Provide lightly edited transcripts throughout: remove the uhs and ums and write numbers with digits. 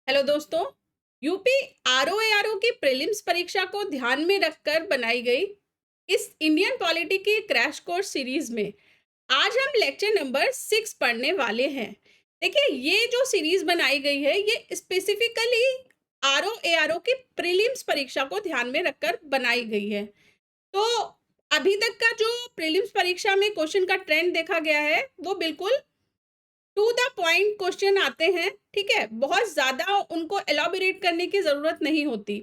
Hello दोस्तों। UP RO की prelims परीक्षा को ध्यान में रखकर बनाई गई इस इंडियन पॉलिटी की क्रैश कोर्स सीरीज में आज हम लेक्चर नंबर 6 पढ़ने वाले हैं। देखिए, ये जो सीरीज बनाई गई है ये स्पेसिफिकली आरओ की प्रीलिम्स परीक्षा को ध्यान में रखकर बनाई गई है। तो अभी तक का जो प्रीलिम्स परीक्षा में क्वेश्चन का ट्रेंड देखा गया है वो बिल्कुल टू द पॉइंट क्वेश्चन आते हैं। ठीक है, बहुत ज्यादा उनको एलाबोरेट करने की जरूरत नहीं होती।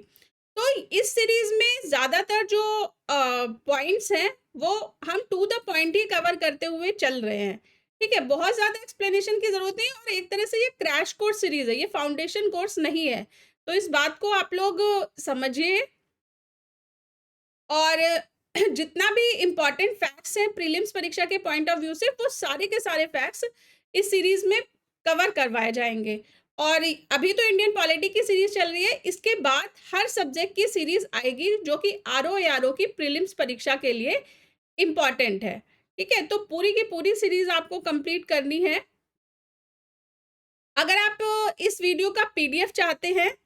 तो इस सीरीज में ज्यादातर जो पॉइंट्स हैं वो हम टू द पॉइंट ही कवर करते हुए चल रहे हैं। ठीक है, बहुत ज्यादा एक्सप्लेनेशन की जरूरत नहीं और एक तरह से ये क्रैश कोर्स सीरीज है, ये फाउंडेशन कोर्स नहीं है। तो इस बात को आप लोग समझिए। और जितना भी इम्पोर्टेंट फैक्ट्स हैं प्रीलिम्स परीक्षा के पॉइंट ऑफ व्यू से वो सारे के सारे फैक्ट्स इस सीरीज में कवर करवाए जाएंगे। और अभी तो इंडियन पॉलिटी की सीरीज चल रही है, इसके बाद हर सब्जेक्ट की सीरीज आएगी जो कि आरओ की प्रीलिम्स परीक्षा के लिए इम्पॉर्टेंट है। ठीक है, तो पूरी की पूरी सीरीज आपको कंप्लीट करनी है। अगर आप इस वीडियो का पीडीएफ चाहते हैं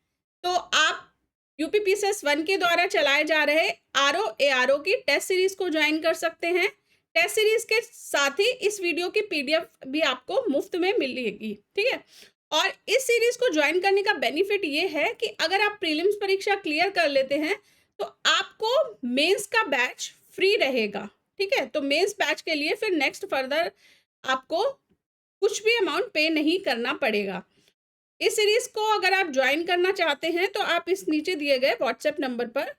तो आप यूपीपीसीएस 1 के द्वारा चलाए जा रहे आरओ की टेस्ट सीरीज को ज्वाइन कर सकते हैं। टेस्ट सीरीज के साथ ही इस वीडियो की पीडीएफ भी आपको मुफ्त में मिलेगी। ठीक है, और इस सीरीज को ज्वाइन करने का बेनिफिट ये है कि अगर आप प्रीलिम्स परीक्षा क्लियर कर लेते हैं तो आपको मेंस का बैच फ्री रहेगा। ठीक है, तो मेंस बैच के लिए फिर नेक्स्ट फर्दर आपको कुछ भी अमाउंट पे नहीं करना पड़ेगा। इस सीरीज को अगर आप ज्वाइन करना चाहते हैं तो आप इस नीचे दिए गए व्हाट्सएप नंबर पर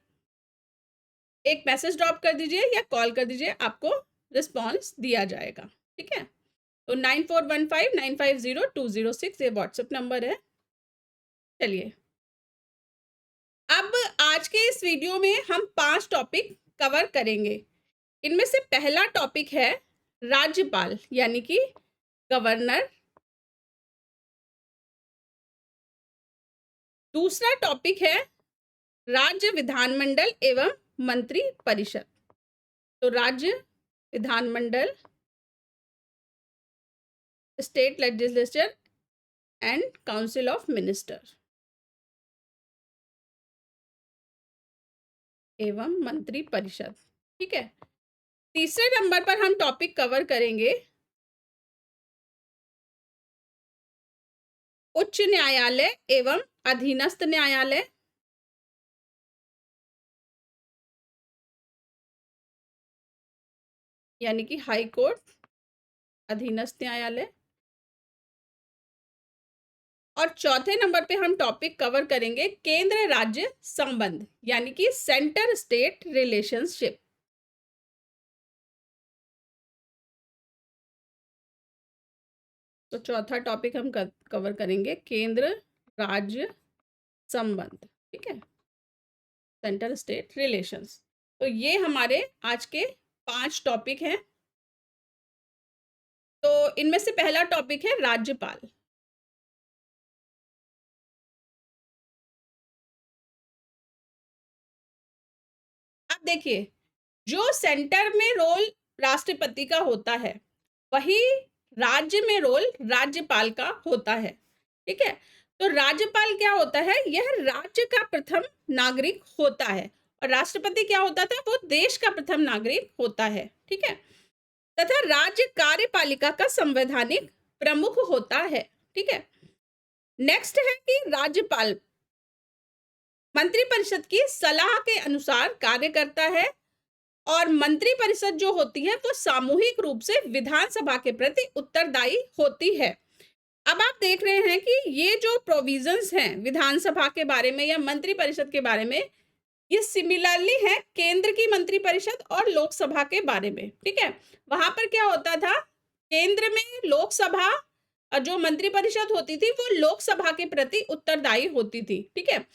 एक मैसेज ड्रॉप कर दीजिए या कॉल कर दीजिए, आपको रिस्पॉन्स दिया जाएगा। ठीक है, तो 9415950206 ये व्हाट्सएप नंबर है। चलिए, अब आज के इस वीडियो में हम 5 टॉपिक कवर करेंगे। इनमें से पहला टॉपिक है राज्यपाल यानी कि गवर्नर। दूसरा टॉपिक है राज्य विधानमंडल एवं मंत्री परिषद। तो राज्य विधानमंडल, state legislature and council of minister एवं मंत्री परिषद। ठीक है, तीसरे नंबर पर हम टॉपिक कवर करेंगे उच्च न्यायालय एवं अधीनस्थ न्यायालय। यानी कि हाई कोर्ट, अधीनस्थ न्यायालय। और चौथे नंबर पे हम टॉपिक कवर करेंगे केंद्र राज्य संबंध यानी कि सेंटर स्टेट रिलेशनशिप। तो चौथा टॉपिक हम कवर करेंगे केंद्र राज्य संबंध। ठीक है, सेंटर स्टेट रिलेशंस। तो ये हमारे आज के 5 टॉपिक हैं। तो इनमें से पहला टॉपिक है राज्यपाल। अब देखिए, जो सेंटर में रोल राष्ट्रपति का होता है वही राज्य में रोल राज्यपाल का होता है। ठीक है, तो राज्यपाल क्या होता है, यह राज्य का प्रथम नागरिक होता है और राष्ट्रपति क्या होता था, वो देश का प्रथम नागरिक होता है। ठीक है, तथा राज्य कार्यपालिका का संवैधानिक प्रमुख होता है। ठीक है, नेक्स्ट है कि राज्यपाल मंत्रिपरिषद की सलाह के अनुसार कार्य करता है और मंत्रिपरिषद जो होती है वो सामूहिक रूप से विधानसभा के प्रति उत्तरदायी होती है। अब आप देख रहे हैं कि ये जो प्रोविजंस हैं विधानसभा के बारे में या मंत्रिपरिषद के बारे में, ये सिमिलरली है केंद्र की मंत्रिपरिषद और लोकसभा के बारे में। ठीक है, वहां पर क्या होता था, केंद्र में लोकसभा जो मंत्रिपरिषद होती थी वो लोकसभा के प्रति उत्तरदायी होती थी। ठीक है,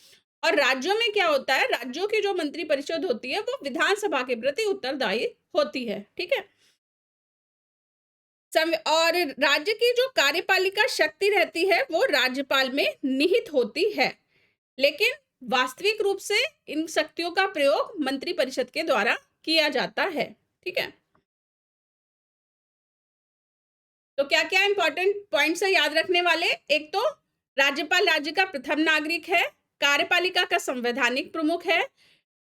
और राज्यों में क्या होता है, राज्यों की जो मंत्रिपरिषद होती है वो विधानसभा के प्रति उत्तरदायी होती है। ठीक है, और राज्य की जो कार्यपालिका शक्ति रहती है वो राज्यपाल में निहित होती है, लेकिन वास्तविक रूप से इन शक्तियों का प्रयोग मंत्रिपरिषद के द्वारा किया जाता है। ठीक है, तो क्या क्या इंपॉर्टेंट पॉइंट्स है याद रखने वाले, एक तो राज्यपाल राज्य का प्रथम नागरिक है, कार्यपालिका का संवैधानिक प्रमुख है,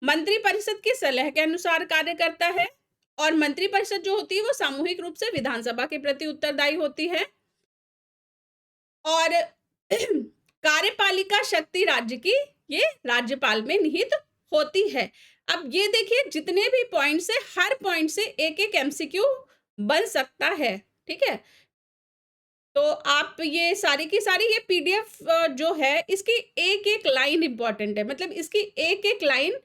मंत्रिपरिषद की सलाह के अनुसार कार्य करता है, और मंत्रिपरिषद जो होती है वो सामूहिक रूप से विधानसभा के प्रति उत्तरदायी होती है, और कार्यपालिका शक्ति राज्य की ये राज्यपाल में निहित होती है। अब ये देखिए जितने भी पॉइंट्स है, हर पॉइंट से एक एक एमसीक्यू बन सकता है, ठीक है। तो आप ये सारी की सारी ये पीडीएफ जो है इसकी एक एक लाइन इंपॉर्टेंट है, मतलब इसकी एक एक लाइन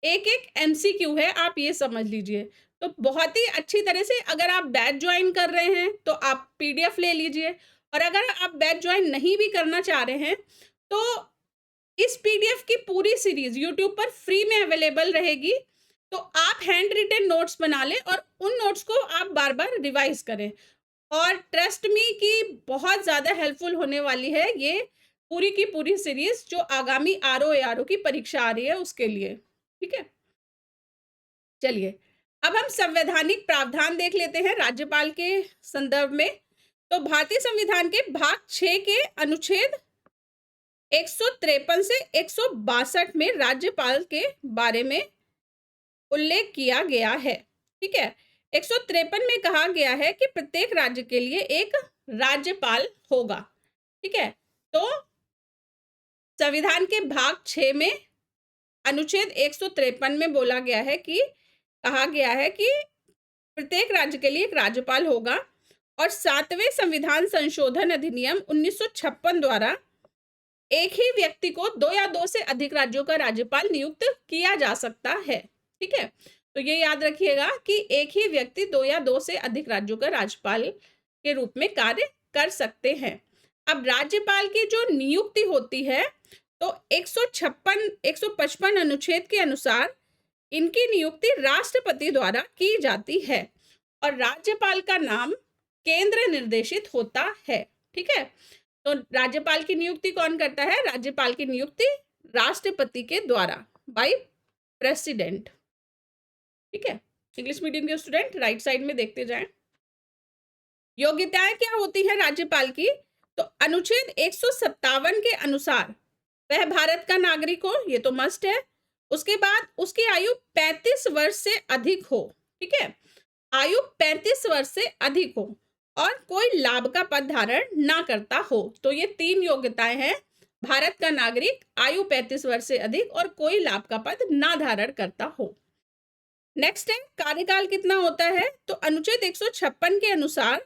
एक एक एमसीक्यू है, आप ये समझ लीजिए। तो बहुत ही अच्छी तरह से अगर आप बैच ज्वाइन कर रहे हैं तो आप पीडीएफ ले लीजिए, और अगर आप बैच ज्वाइन नहीं भी करना चाह रहे हैं तो इस पीडीएफ की पूरी सीरीज यूट्यूब पर फ्री में अवेलेबल रहेगी। तो आप हैंड रिटन नोट्स बना लें और उन नोट्स को आप बार बार रिवाइज करें, और ट्रस्ट मी कि बहुत ज़्यादा हेल्पफुल होने वाली है ये पूरी की पूरी सीरीज जो आगामी आरओ की परीक्षा आ रही है उसके लिए, ठीक है। चलिए अब हम संवैधानिक प्रावधान देख लेते हैं राज्यपाल के संदर्भ में। तो भारतीय संविधान के भाग 6 के अनुच्छेद 153 से 162 में राज्यपाल के बारे में उल्लेख किया गया है, ठीक है। 153 में कहा गया है कि प्रत्येक राज्य के लिए एक राज्यपाल होगा, ठीक है। तो संविधान के भाग 6 में अनुच्छेद 153 में बोला गया है कि कहा गया है कि प्रत्येक राज्य के लिए एक राज्यपाल होगा, और 7वें संविधान संशोधन अधिनियम 1956 द्वारा एक ही व्यक्ति को 2 या 2 से अधिक राज्यों का राज्यपाल नियुक्त किया जा सकता है, ठीक है। तो ये याद रखिएगा कि एक ही व्यक्ति 2 या 2 से अधिक राज्यों का राज्यपाल के रूप में कार्य कर सकते हैं। अब राज्यपाल की जो नियुक्ति होती है तो 155 अनुच्छेद के अनुसार इनकी नियुक्ति राष्ट्रपति द्वारा की जाती है, और राज्यपाल का नाम केंद्र निर्देशित होता है, ठीक है। तो राज्यपाल की नियुक्ति कौन करता है? राज्यपाल की नियुक्ति राष्ट्रपति के द्वारा, बाय प्रेसिडेंट, ठीक है। इंग्लिश मीडियम के स्टूडेंट राइट साइड में देखते जाएं। योग्यताएं क्या होती है राज्यपाल की? तो अनुच्छेद 157 के अनुसार वह भारत का नागरिक हो, ये तो मस्ट है। उसके बाद उसकी आयु 35 वर्ष से अधिक हो, ठीक है, आयु 35 वर्ष से अधिक हो, और कोई लाभ का पद धारण ना करता हो। तो ये 3 योग्यताएं हैं, भारत का नागरिक, आयु 35 वर्ष से अधिक, और कोई लाभ का पद ना धारण करता हो। नेक्स्ट है कार्यकाल कितना होता है? तो अनुच्छेद 156 के अनुसार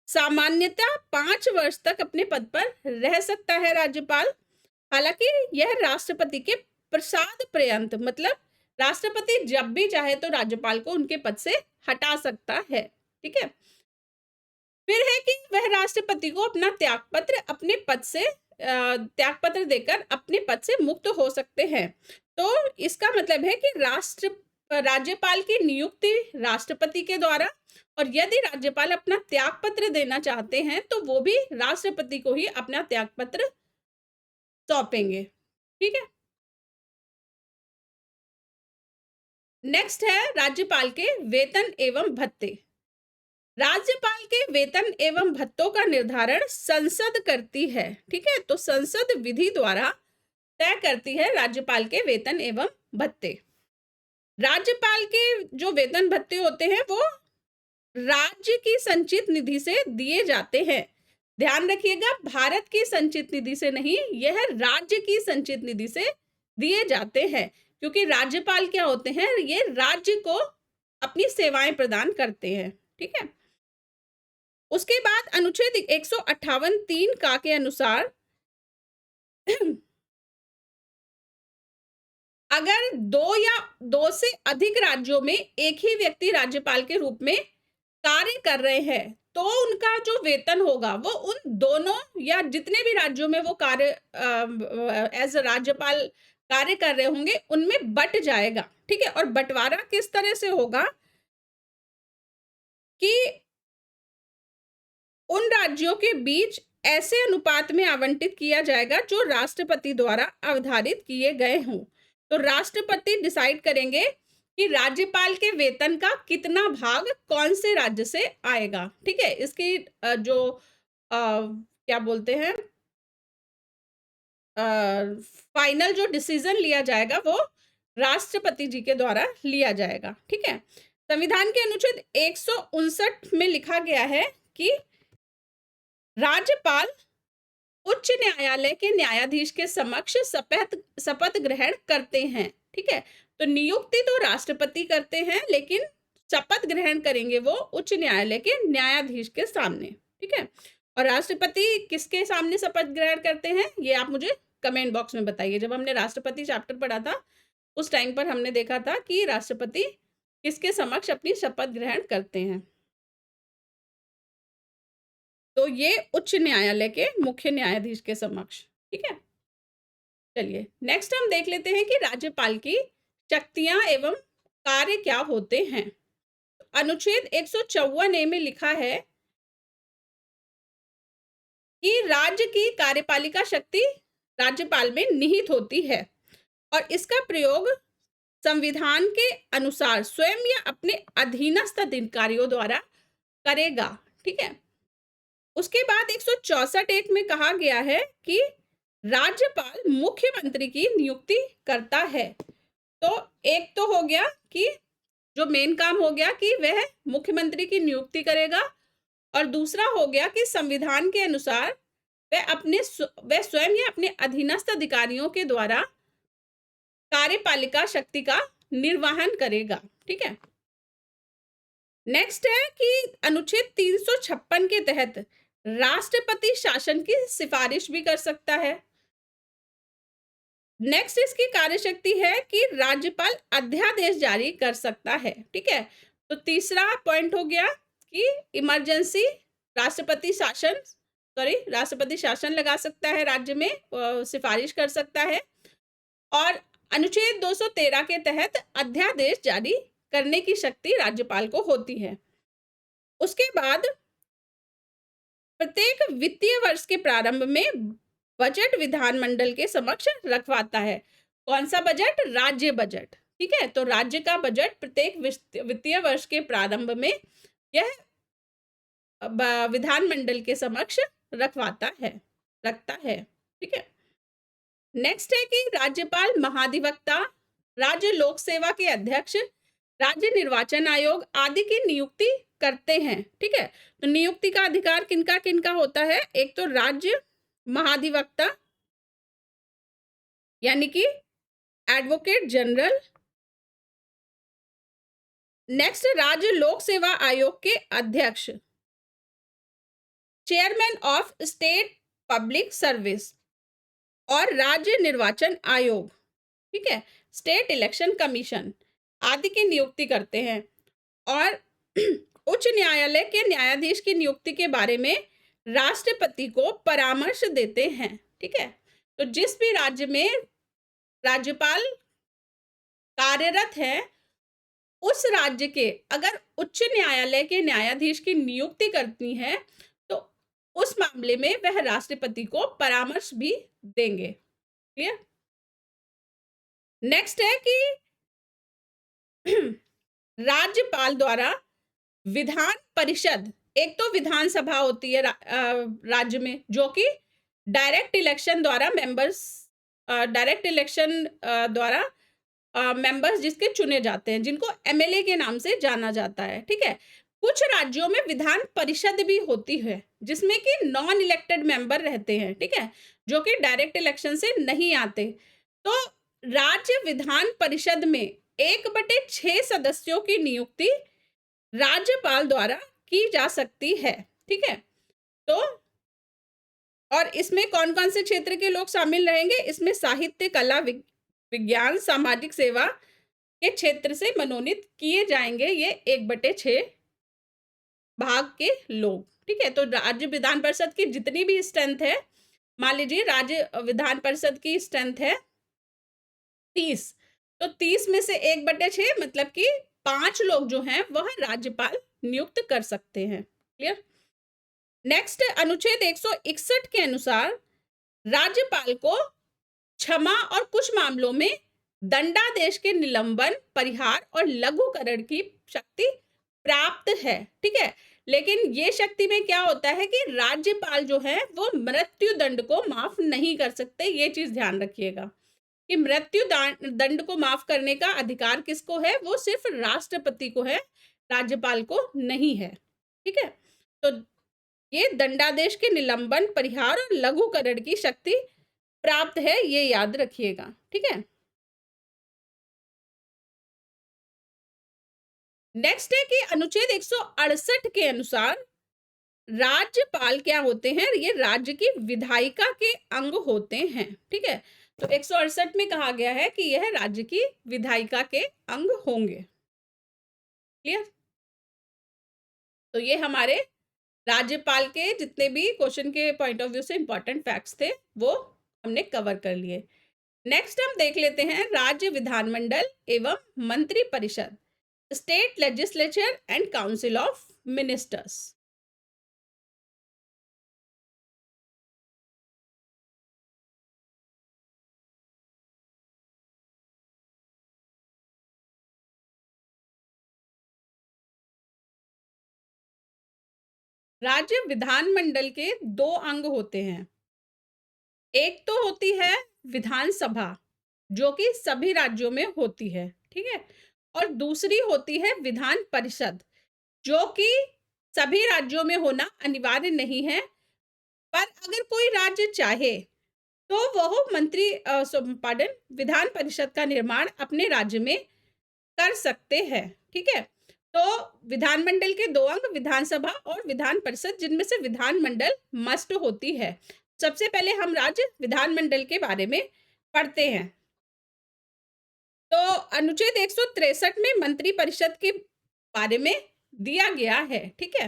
सामान्यतः 5 वर्ष तक अपने पद पर रह सकता है राज्यपाल। हालांकि यह राष्ट्रपति के प्रसाद पर्यंत, मतलब राष्ट्रपति जब भी चाहे तो राज्यपाल को उनके पद से हटा सकता है, ठीक है। फिर है कि वह राष्ट्रपति को अपना त्यागपत्र अपने पद से त्यागपत्र देकर अपने पद से मुक्त हो सकते हैं। तो इसका मतलब है कि राज्यपाल की नियुक्ति राष्ट्रपति के द्वारा, और यदि राज्यपाल अपना त्यागपत्र देना चाहते हैं तो वो भी राष्ट्रपति को ही अपना त्यागपत्र सौंपेंगे, ठीक है। नेक्स्ट है राज्यपाल के वेतन एवं भत्ते। राज्यपाल के वेतन एवं भत्तों का निर्धारण संसद करती है, ठीक है। तो संसद विधि द्वारा तय करती है राज्यपाल के वेतन एवं भत्ते। राज्यपाल के जो वेतन भत्ते होते हैं वो राज्य की संचित निधि से दिए जाते हैं। ध्यान रखिएगा, भारत की संचित निधि से नहीं, यह राज्य की संचित निधि से दिए जाते हैं, क्योंकि राज्यपाल क्या होते हैं, ये राज्य को अपनी सेवाएं प्रदान करते हैं, ठीक है। उसके बाद अनुच्छेद 158(3) का के अनुसार अगर 2 या 2 से अधिक राज्यों में एक ही व्यक्ति राज्यपाल के रूप में कार्य कर रहे हैं तो उनका जो वेतन होगा वो उन दोनों या जितने भी राज्यों में वो कार्य एज राज्यपाल कार्य कर रहे होंगे उनमें बट जाएगा, ठीक है। और बंटवारा किस तरह से होगा कि उन राज्यों के बीच ऐसे अनुपात में आवंटित किया जाएगा जो राष्ट्रपति द्वारा अवधारित किए गए हों। तो राष्ट्रपति डिसाइड करेंगे कि राज्यपाल के वेतन का कितना भाग कौन से राज्य से आएगा, ठीक है। इसकी जो क्या बोलते हैं फाइनल जो डिसीजन लिया जाएगा वो राष्ट्रपति जी के द्वारा लिया जाएगा। ठीक है, संविधान के अनुच्छेद 159 में लिखा गया है कि राज्यपाल उच्च न्यायालय के न्यायाधीश के समक्ष शपथ ग्रहण करते हैं। ठीक है, तो नियुक्ति तो राष्ट्रपति करते हैं, लेकिन शपथ ग्रहण करेंगे वो उच्च न्यायालय के न्यायाधीश के सामने। ठीक है, और राष्ट्रपति किसके सामने शपथ ग्रहण करते हैं, ये आप मुझे कमेंट बॉक्स में बताइए। जब हमने राष्ट्रपति चैप्टर पढ़ा था उस टाइम पर हमने देखा था कि राष्ट्रपति किसके समक्ष अपनी शपथ ग्रहण करते हैं। तो ये उच्च न्यायालय के मुख्य न्यायाधीश के समक्ष। ठीक है, चलिए नेक्स्ट हम देख लेते हैं कि राज्यपाल की शक्तियां एवं कार्य क्या होते हैं। अनुच्छेद 154 में लिखा है कि राज्य की कार्यपालिका शक्ति राज्यपाल में निहित होती है और इसका प्रयोग संविधान के अनुसार स्वयं या अपने अधीनस्थ अधिकारियों द्वारा करेगा। ठीक है, उसके बाद 164 में कहा गया है कि राज्यपाल मुख्यमंत्री की नियुक्ति करता है। तो एक तो हो गया कि जो मेन काम हो गया कि वह मुख्यमंत्री की नियुक्ति करेगा, और दूसरा हो गया कि संविधान के अनुसार वह स्वयं या अपने अधीनस्थ अधिकारियों के द्वारा कार्यपालिका शक्ति का निर्वहन करेगा। ठीक है, नेक्स्ट है कि अनुच्छेद 356 के तहत राष्ट्रपति शासन की सिफारिश भी कर सकता है। नेक्स्ट इसकी कार्यशक्ति है कि राज्यपाल अध्यादेश जारी कर सकता है। ठीक है, तो तीसरा पॉइंट हो गया कि इमरजेंसी राष्ट्रपति शासन लगा सकता है, राज्य में सिफारिश कर सकता है, और अनुच्छेद 213 के तहत अध्यादेश जारी करने की शक्ति राज्यपाल को होती है। उसके बाद प्रत्येक वित्तीय वर्ष के प्रारंभ में बजट विधानमंडल के समक्ष रखवाता है। कौन सा बजट? राज्य बजट। ठीक है, तो राज्य का बजट प्रत्येक वित्तीय वर्ष के प्रारंभ में यह विधानमंडल के समक्ष रखता है। ठीक है, नेक्स्ट है कि राज्यपाल महाधिवक्ता, राज्य लोक सेवा के अध्यक्ष, राज्य निर्वाचन आयोग आदि की नियुक्ति करते हैं। ठीक है, तो नियुक्ति का अधिकार किनका किनका होता है? एक तो राज्य महाधिवक्ता यानी कि एडवोकेट जनरल, नेक्स्ट राज्य लोक सेवा आयोग के अध्यक्ष, chairman of state public service, और राज्य निर्वाचन आयोग, ठीक है, स्टेट इलेक्शन कमीशन आदि की नियुक्ति करते हैं। और उच्च न्यायालय के न्यायाधीश की नियुक्ति के बारे में राष्ट्रपति को परामर्श देते हैं। ठीक है, तो जिस भी राज्य में राज्यपाल कार्यरत है उस राज्य के अगर उच्च न्यायालय के न्यायाधीश की नियुक्ति करनी है तो उस मामले में वह राष्ट्रपति को परामर्श भी देंगे। क्लियर? नेक्स्ट है कि राज्यपाल द्वारा विधान परिषद, एक तो विधानसभा होती है राज्य में जो कि डायरेक्ट इलेक्शन द्वारा मेंबर्स जिसके चुने जाते हैं, जिनको एमएलए के नाम से जाना जाता है। ठीक है, कुछ राज्यों में विधान परिषद भी होती है जिसमें कि नॉन इलेक्टेड मेंबर रहते हैं। ठीक है, जो कि डायरेक्ट इलेक्शन से नहीं आते। तो राज्य विधान परिषद में 1/6 सदस्यों की नियुक्ति राज्यपाल द्वारा की जा सकती है। ठीक है, तो और इसमें कौन कौन से क्षेत्र के लोग शामिल रहेंगे? इसमें साहित्य, कला, विज्ञान, सामाजिक सेवा के क्षेत्र से मनोनीत किए जाएंगे ये 1/6 भाग के लोग। ठीक है, तो राज्य विधान परिषद की जितनी भी स्ट्रेंथ है, मान लीजिए राज्य विधान परिषद की स्ट्रेंथ है 30, तो 30 में से 1/6 मतलब कि 5 लोग जो हैं वह राज्यपाल नियुक्त कर सकते हैं। क्लियर? नेक्स्ट, अनुच्छेद 161 के अनुसार राज्यपाल को क्षमा और कुछ मामलों में दंडादेश के निलंबन, परिहार और लघुकरण की शक्ति प्राप्त है। ठीक है, लेकिन ये शक्ति में क्या होता है कि राज्यपाल जो है वो मृत्यु दंड को माफ नहीं कर सकते। ये चीज ध्यान रखिएगा कि मृत्यु दंड को माफ करने का अधिकार किसको है, वो सिर्फ राष्ट्रपति को है, राज्यपाल को नहीं है। ठीक है, तो ये दंडादेश के निलंबन, परिहार और लघुकरण की शक्ति प्राप्त है, ये याद रखिएगा। ठीक है, नेक्स्ट है कि अनुच्छेद 168 के अनुसार राज्यपाल क्या होते हैं, ये राज्य की विधायिका के अंग होते हैं। ठीक है, तो 168 में कहा गया है कि यह राज्य की विधायिका के अंग होंगे। क्लियर, तो ये हमारे राज्यपाल के जितने भी क्वेश्चन के पॉइंट ऑफ व्यू से इंपॉर्टेंट फैक्ट्स थे वो हमने कवर कर लिए। नेक्स्ट हम देख लेते हैं राज्य विधानमंडल एवं मंत्री परिषद, state legislature and council of ministers. राज्य विधानमंडल के दो अंग होते हैं, एक तो होती है विधानसभा जो कि सभी राज्यों में होती है। ठीक है, और दूसरी होती है विधान परिषद जो कि सभी राज्यों में होना अनिवार्य नहीं है, पर अगर कोई राज्य चाहे तो वह विधान परिषद का निर्माण अपने राज्य में कर सकते हैं। ठीक है, तो विधानमंडल के दो अंग विधानसभा और विधान परिषद, जिनमें से विधानमंडल मस्ट होती है। सबसे पहले हम राज्य विधानमंडल के बारे में पढ़ते हैं। तो अनुच्छेद 163 में मंत्री परिषद के बारे में दिया गया है। ठीक है,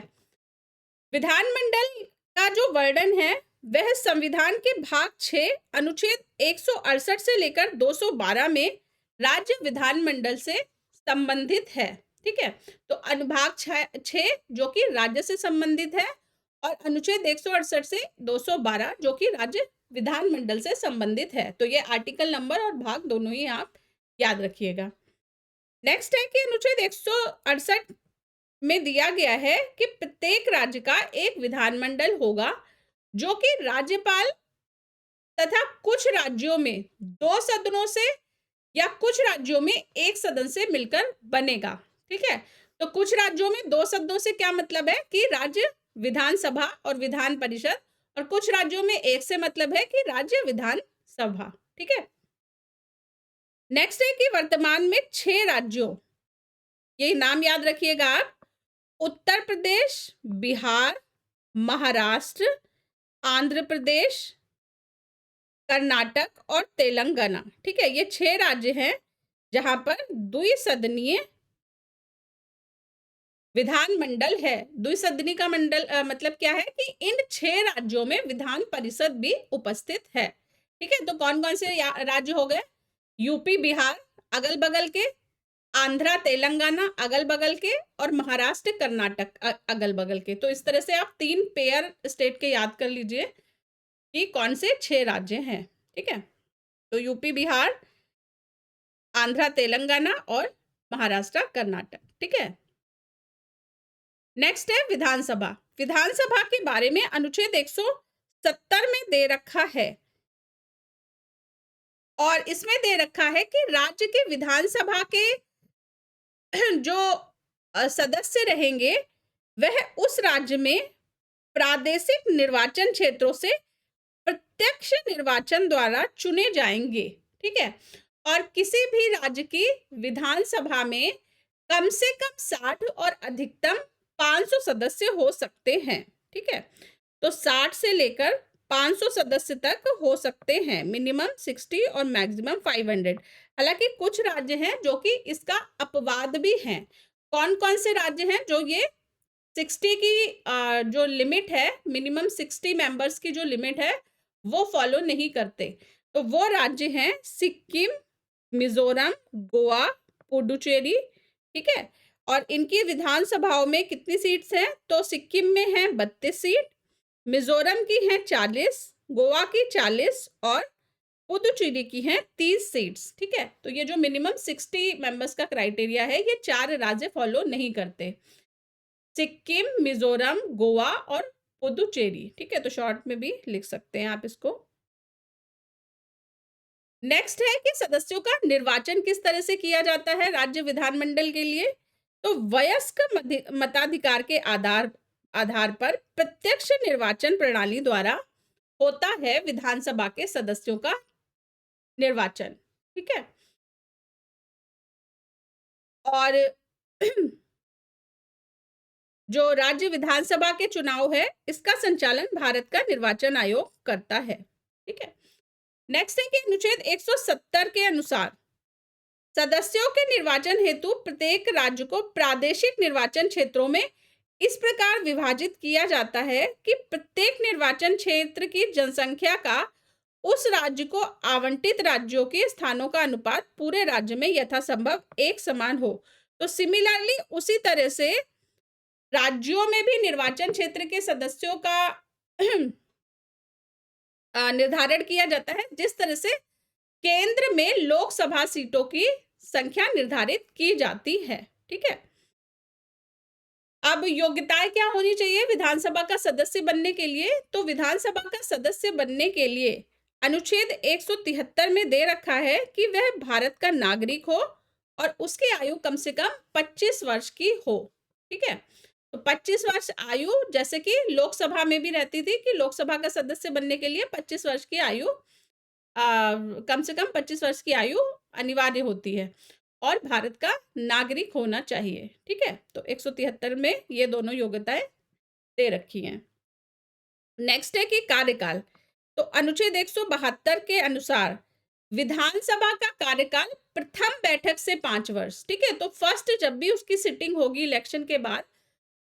विधानमंडल का जो वर्णन है वह संविधान के भाग 6 अनुच्छेद 168 से लेकर 212 में राज्य विधानमंडल से संबंधित है। ठीक है, तो अनुभाग 6 जो कि राज्य से संबंधित है और अनुच्छेद 168 से 212 जो कि राज्य विधानमंडल से संबंधित है। तो ये आर्टिकल नंबर और भाग दोनों ही आप याद रखिएगा। नेक्स्ट है कि अनुच्छेद 168 में दिया गया है कि प्रत्येक राज्य का एक विधानमंडल होगा जो कि राज्यपाल तथा कुछ राज्यों में 2 सदनों से या कुछ राज्यों में 1 सदन से मिलकर बनेगा। ठीक है, तो कुछ राज्यों में 2 सदनों से क्या मतलब है कि राज्य विधानसभा और विधान परिषद, और कुछ राज्यों में 1 से मतलब है कि राज्य विधान सभा। ठीक है, नेक्स्ट है कि वर्तमान में 6 राज्यों, ये नाम याद रखिएगा आप, उत्तर प्रदेश, बिहार, महाराष्ट्र, आंध्र प्रदेश, कर्नाटक और तेलंगाना। ठीक है, ये 6 राज्य हैं जहां पर द्विसदनीय विधानमंडल है। द्विसदनी का मंडल मतलब क्या है कि इन 6 राज्यों में विधान परिषद भी उपस्थित है। ठीक है, तो कौन कौन से राज्य हो गए, यूपी बिहार अगल बगल के, आंध्रा तेलंगाना अगल बगल के, और महाराष्ट्र कर्नाटक अगल बगल के। तो इस तरह से आप 3 पेयर स्टेट के याद कर लीजिए कि कौन से 6 राज्य हैं। ठीक है, तो यूपी बिहार, आंध्रा तेलंगाना और महाराष्ट्र कर्नाटक। ठीक है, नेक्स्ट है विधानसभा। विधानसभा के बारे में अनुच्छेद 170 में दे रखा है, और इसमें दे रखा है कि राज्य के विधानसभा के जो सदस्य रहेंगे वह उस राज्य में प्रादेशिक निर्वाचन क्षेत्रों से प्रत्यक्ष निर्वाचन द्वारा चुने जाएंगे। ठीक है, और किसी भी राज्य की विधानसभा में कम से कम 60 और अधिकतम 500 सदस्य हो सकते हैं। ठीक है, तो 60 से लेकर 500 सदस्य तक हो सकते हैं, मिनिमम 60 और मैक्सिमम 500। हालांकि कुछ राज्य हैं जो कि इसका अपवाद भी हैं। कौन कौन से राज्य हैं जो ये 60 की जो लिमिट है, मिनिमम 60 मेंबर्स की जो लिमिट है वो फॉलो नहीं करते? तो वो राज्य हैं सिक्किम, मिजोरम, गोवा, पुडुचेरी। ठीक है, और इनकी विधानसभाओं में कितनी सीट्स हैं, तो सिक्किम में है 32 सीट, मिजोरम की है 40, गोवा की 40 और पुदुचेरी की है 30 सीट्स। ठीक है, तो ये जो मिनिमम 60 मेंबर्स का क्राइटेरिया है ये 4 राज्य फॉलो नहीं करते। सिक्किम, मिजोरम, गोवा और पुदुचेरी। ठीक है, तो शॉर्ट में भी लिख सकते हैं आप इसको। नेक्स्ट है कि सदस्यों का निर्वाचन किस तरह से किया जाता है राज्य विधानमंडल के लिए। तो वयस्क मताधिकार के आधार आधार पर प्रत्यक्ष निर्वाचन प्रणाली द्वारा होता है विधानसभा के सदस्यों का निर्वाचन। ठीक है, और जो राज्य विधानसभा के चुनाव है इसका संचालन भारत का निर्वाचन आयोग करता है। ठीक है, नेक्स्ट है कि अनुच्छेद 170 के अनुसार सदस्यों के निर्वाचन हेतु प्रत्येक राज्य को प्रादेशिक निर्वाचन क्षेत्रों में इस प्रकार विभाजित किया जाता है कि प्रत्येक निर्वाचन क्षेत्र की जनसंख्या का उस राज्य को आवंटित राज्यों के स्थानों का अनुपात पूरे राज्य में यथासंभव एक समान हो। तो सिमिलरली उसी तरह से राज्यों में भी निर्वाचन क्षेत्र के सदस्यों का निर्धारण किया जाता है जिस तरह से केंद्र में लोकसभा सीटों की संख्या निर्धारित की जाती है। ठीक है, अब योग्यताएं क्या होनी चाहिए विधानसभा का सदस्य बनने के लिए। तो विधानसभा का सदस्य बनने के लिए अनुच्छेद 173 में दे रखा है कि वह भारत का नागरिक हो और उसकी आयु कम से कम 25 वर्ष की हो। ठीक है, तो 25 वर्ष आयु जैसे कि लोकसभा में भी रहती थी कि लोकसभा का सदस्य बनने के लिए 25 वर्ष की आयु कम से कम 25 वर्ष की आयु अनिवार्य होती है और भारत का नागरिक होना चाहिए। ठीक है, तो 173 में ये दोनों योग्यताएं दे रखी हैं। नेक्स्ट है कि कार्यकाल। तो अनुच्छेद 172 के अनुसार विधानसभा का कार्यकाल प्रथम बैठक से 5 वर्ष। ठीक है, तो फर्स्ट जब भी उसकी सिटिंग होगी इलेक्शन के बाद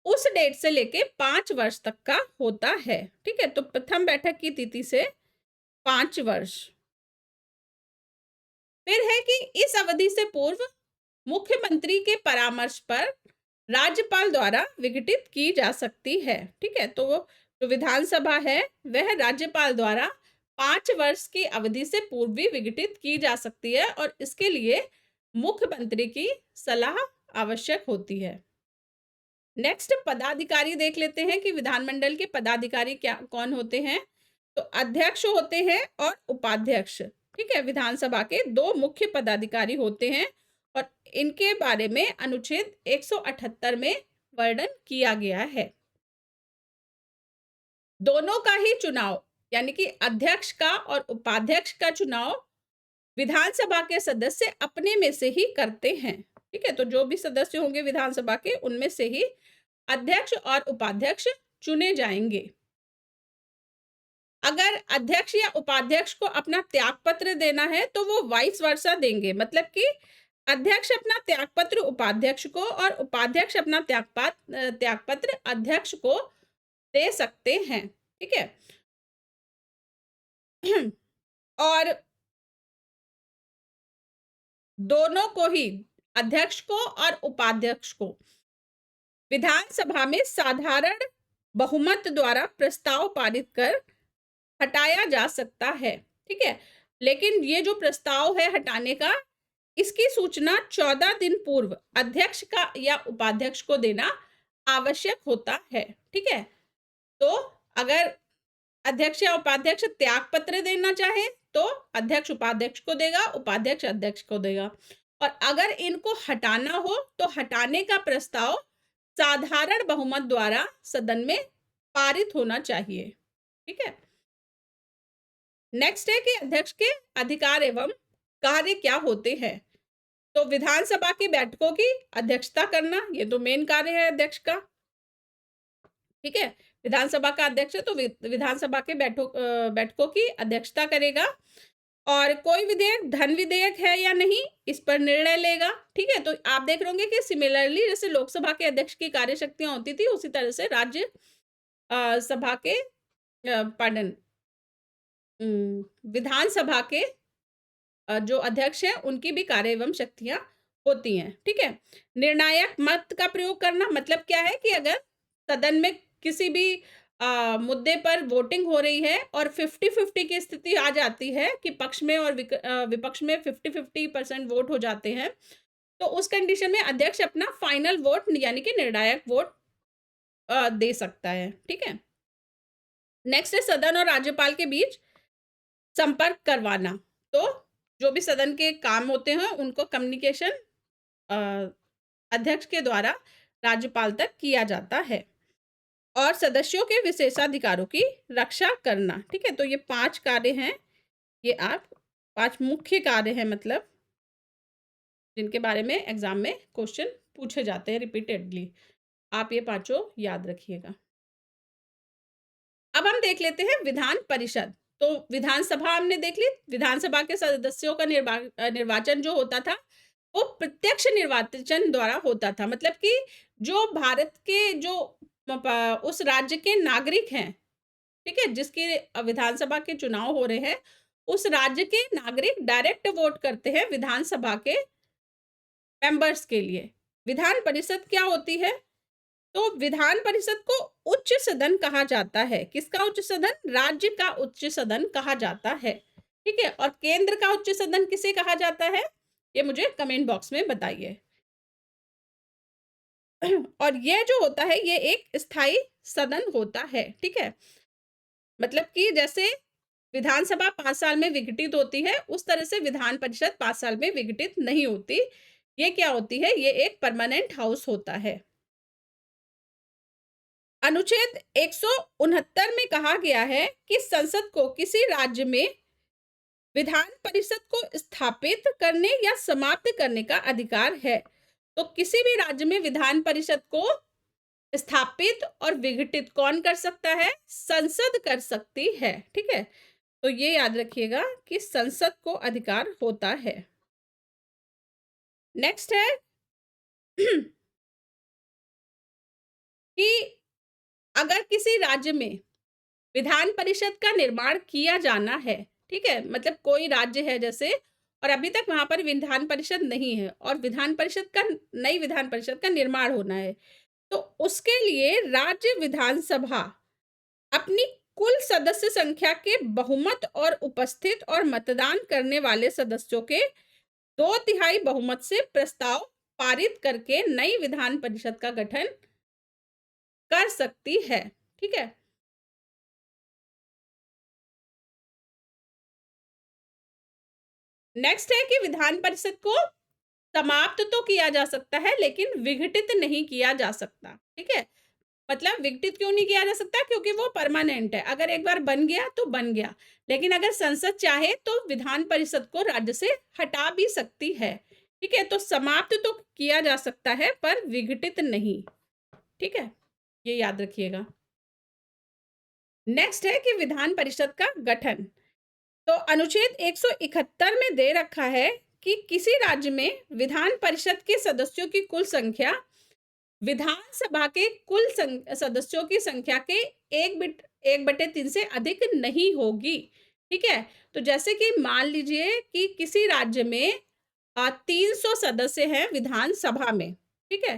उस डेट से लेके 5 वर्ष तक का होता है। ठीक है, तो प्रथम बैठक की तिथि से 5 वर्ष। फिर है कि इस अवधि से पूर्व मुख्यमंत्री के परामर्श पर राज्यपाल द्वारा विघटित की जा सकती है। ठीक है, तो जो विधानसभा है वह राज्यपाल द्वारा 5 वर्ष की अवधि से पूर्व भी विघटित की जा सकती है और इसके लिए मुख्यमंत्री की सलाह आवश्यक होती है। नेक्स्ट पदाधिकारी देख लेते हैं कि विधानमंडल के पदाधिकारी क्या कौन होते हैं। तो अध्यक्ष होते हैं और उपाध्यक्ष। ठीक है, विधानसभा के 2 मुख्य पदाधिकारी होते हैं और इनके बारे में अनुच्छेद 178 में वर्णन किया गया है। दोनों का ही चुनाव यानी कि अध्यक्ष का और उपाध्यक्ष का चुनाव विधानसभा के सदस्य अपने में से ही करते हैं। ठीक है, तो जो भी सदस्य होंगे विधानसभा के उनमें से ही अध्यक्ष और उपाध्यक्ष चुने जाएंगे। अगर अध्यक्ष या उपाध्यक्ष को अपना त्यागपत्र देना है तो वो वाइस वर्सा देंगे, मतलब कि अध्यक्ष अपना त्यागपत्र उपाध्यक्ष को और उपाध्यक्ष अपना त्यागपत्र अध्यक्ष को दे सकते हैं। ठीक है, और दोनों को ही अध्यक्ष को और उपाध्यक्ष को विधानसभा में साधारण बहुमत द्वारा प्रस्ताव पारित कर हटाया जा सकता है। ठीक है, लेकिन ये जो प्रस्ताव है हटाने का इसकी सूचना 14 दिन पूर्व अध्यक्ष का या उपाध्यक्ष को देना आवश्यक होता है। ठीक है, तो अगर अध्यक्ष या उपाध्यक्ष त्याग पत्र देना चाहे तो अध्यक्ष उपाध्यक्ष को देगा, उपाध्यक्ष अध्यक्ष को देगा, और अगर इनको हटाना हो तो हटाने का प्रस्ताव साधारण बहुमत द्वारा सदन में पारित होना चाहिए। ठीक है, नेक्स्ट है कि अध्यक्ष के अधिकार एवं कार्य क्या होते हैं। तो विधानसभा की बैठकों की अध्यक्षता करना, ये तो मेन कार्य है अध्यक्ष का। ठीक है, विधानसभा का अध्यक्ष है तो विधानसभा के बैठकों की अध्यक्षता करेगा और कोई विधेयक धन विधेयक है या नहीं इस पर निर्णय लेगा। ठीक है, तो आप देख रहे होंगे कि सिमिलरली जैसे लोकसभा के अध्यक्ष की कार्यशक्तियां होती थी उसी तरह से राज्य सभा के विधानसभा के जो अध्यक्ष हैं उनकी भी कार्य एवं शक्तियां होती हैं। ठीक है, निर्णायक मत का प्रयोग करना मतलब क्या है कि अगर सदन में किसी भी मुद्दे पर वोटिंग हो रही है और 50-50 की स्थिति आ जाती है कि पक्ष में और विपक्ष में 50-50% वोट हो जाते हैं, तो उस कंडीशन में अध्यक्ष अपना फाइनल वोट यानी कि निर्णायक वोट दे सकता है। ठीक है, नेक्स्ट है सदन और राज्यपाल के बीच संपर्क करवाना। तो जो भी सदन के काम होते हैं उनको कम्युनिकेशन अध्यक्ष के द्वारा राज्यपाल तक किया जाता है। और सदस्यों के विशेषाधिकारों की रक्षा करना। ठीक है, तो ये 5 कार्य हैं, ये आप 5 मुख्य कार्य हैं, मतलब जिनके बारे में एग्जाम में क्वेश्चन पूछे जाते हैं रिपीटेडली। आप ये पांचों याद रखिएगा। अब हम देख लेते हैं विधान परिषद। तो विधानसभा हमने देख ली, विधानसभा के सदस्यों का निर्वाचन जो होता था वो प्रत्यक्ष निर्वाचन द्वारा होता था। मतलब कि जो भारत के जो उस राज्य के नागरिक हैं, ठीक है, जिसकी विधानसभा के चुनाव हो रहे हैं, उस राज्य के नागरिक डायरेक्ट वोट करते हैं विधानसभा के मेंबर्स के लिए। विधान परिषद क्या होती है? तो विधान परिषद को उच्च सदन कहा जाता है। किसका उच्च सदन? राज्य का उच्च सदन कहा जाता है। ठीक है, और केंद्र का उच्च सदन किसे कहा जाता है? ये मुझे कमेंट बॉक्स में बताइए। और ये जो होता है ये एक स्थायी सदन होता है। ठीक है, मतलब कि जैसे विधानसभा 5 साल में विघटित होती है, उस तरह से विधान परिषद 5 साल में विघटित नहीं होती। ये क्या होती है? ये एक परमानेंट हाउस होता है। अनुच्छेद 169 में कहा गया है कि संसद को किसी राज्य में विधान परिषद को स्थापित करने या समाप्त करने का अधिकार है। तो किसी भी राज्य में विधान परिषद को स्थापित और विघटित कौन कर सकता है? संसद कर सकती है। ठीक है, तो ये याद रखिएगा कि संसद को अधिकार होता है। नेक्स्ट है कि अगर किसी राज्य में विधान परिषद का निर्माण किया जाना है, ठीक है, मतलब कोई राज्य है जैसे, और अभी तक वहां पर विधान परिषद नहीं है और विधान परिषद का नई विधान परिषद का निर्माण होना है, तो उसके लिए राज्य विधानसभा अपनी कुल सदस्य संख्या के बहुमत और उपस्थित और मतदान करने वाले सदस्यों के 2/3 बहुमत से प्रस्ताव पारित करके नई विधान परिषद का गठन कर सकती है। ठीक है, नेक्स्ट है कि विधान परिषद को समाप्त तो किया जा सकता है लेकिन विघटित नहीं किया जा सकता। ठीक है, मतलब विघटित क्यों नहीं किया जा सकता? क्योंकि वो परमानेंट है, अगर एक बार बन गया तो बन गया। लेकिन अगर संसद चाहे तो विधान परिषद को राज्य से हटा भी सकती है। ठीक है, तो समाप्त तो किया जा सकता है पर विघटित नहीं। ठीक है, ये याद रखिएगा। नेक्स्ट है कि विधान परिषद का गठन। तो अनुच्छेद 171 में दे रखा है कि किसी राज्य में विधान परिषद के सदस्यों की कुल संख्या विधानसभा के कुल सदस्यों की संख्या के 1/3 से अधिक नहीं होगी। ठीक है, तो जैसे कि मान लीजिए कि किसी राज्य में 300 सदस्य हैं विधानसभा में। ठीक है,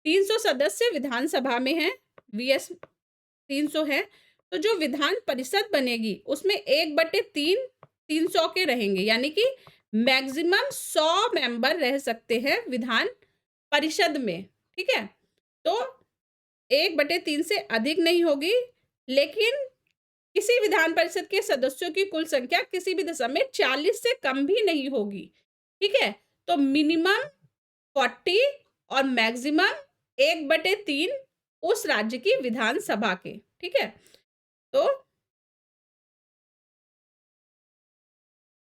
300 सदस्य विधानसभा में हैं, वीएस 300 है, तो जो विधान परिषद बनेगी उसमें 1/3 300 के रहेंगे, यानी कि मैक्सिमम 100 मेंबर रह सकते हैं विधान परिषद में। ठीक है, तो 1/3 से अधिक नहीं होगी, लेकिन किसी विधान परिषद के सदस्यों की कुल संख्या किसी भी दशा में 40 से कम भी नहीं होगी। ठीक है, तो मिनिमम 40 और मैक्सिमम 1/3 उस राज्य की विधानसभा के। ठीक है, तो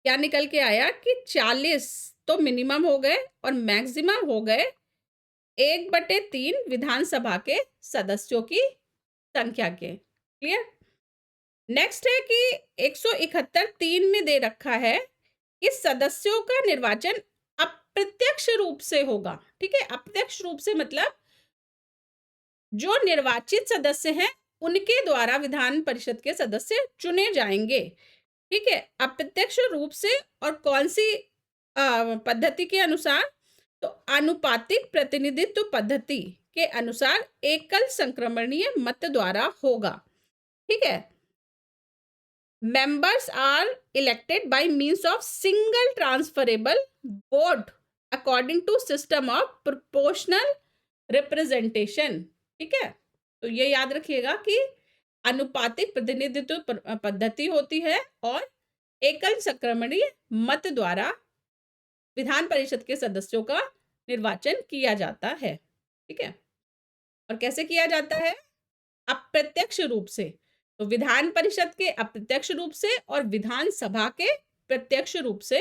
क्या निकल के आया कि 40 तो मिनिमम हो गए और मैक्सिमम हो गए 1/3 विधानसभा के सदस्यों की संख्या के। क्लियर? नेक्स्ट है कि 171(3) में दे रखा है कि सदस्यों का निर्वाचन अप्रत्यक्ष रूप से होगा। ठीक है, अप्रत्यक्ष रूप से मतलब जो निर्वाचित सदस्य हैं उनके द्वारा विधान परिषद के सदस्य चुने जाएंगे। ठीक है, अप्रत्यक्ष रूप से, और कौन सी पद्धति के अनुसार? तो आनुपातिक प्रतिनिधित्व पद्धति के अनुसार एकल संक्रमणीय मत द्वारा होगा। ठीक है, members are elected by means of single transferable vote according to system of proportional representation। ठीक है, तो ये याद रखिएगा कि अनुपातिक प्रतिनिधित्व पद्धति होती है और एकल संक्रमणीय मत द्वारा विधान परिषद के सदस्यों का निर्वाचन किया जाता है। ठीक है, और कैसे किया जाता है? अप्रत्यक्ष रूप से। तो विधान परिषद के अप्रत्यक्ष रूप से और विधानसभा के प्रत्यक्ष रूप से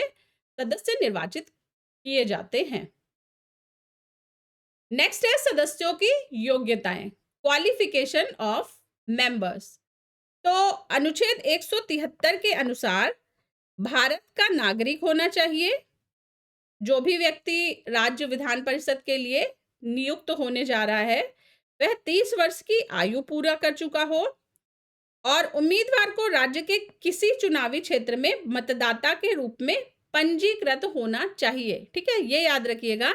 सदस्य निर्वाचित किए जाते हैं। नेक्स्ट है सदस्यों की योग्यताएं, क्वालिफिकेशन ऑफ मेंबर्स। तो अनुच्छेद 173 के अनुसार भारत का नागरिक होना चाहिए। जो भी व्यक्ति राज्य विधान परिषद के लिए नियुक्त होने जा रहा है वह 30 वर्ष की आयु पूरा कर चुका हो और उम्मीदवार को राज्य के किसी चुनावी क्षेत्र में मतदाता के रूप में पंजीकृत होना चाहिए। ठीक है, ये याद रखिएगा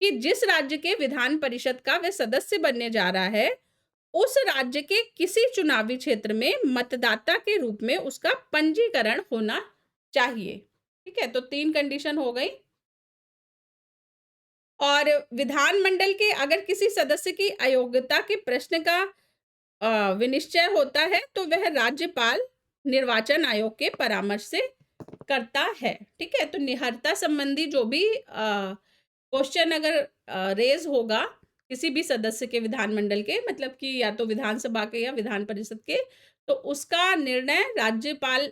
कि जिस राज्य के विधान परिषद का वह सदस्य बनने जा रहा है उस राज्य के किसी चुनावी क्षेत्र में मतदाता के रूप में उसका पंजीकरण होना चाहिए। ठीक है, तो 3 कंडीशन हो गई। और विधानमंडल के अगर किसी सदस्य की अयोग्यता के प्रश्न का विनिश्चय होता है तो वह राज्यपाल निर्वाचन आयोग के परामर्श से करता है। ठीक है, तो निहरता संबंधी जो भी क्वेश्चन अगर रेज होगा किसी भी सदस्य के विधानमंडल के, मतलब कि या तो विधानसभा के या विधान परिषद के, तो उसका निर्णय राज्यपाल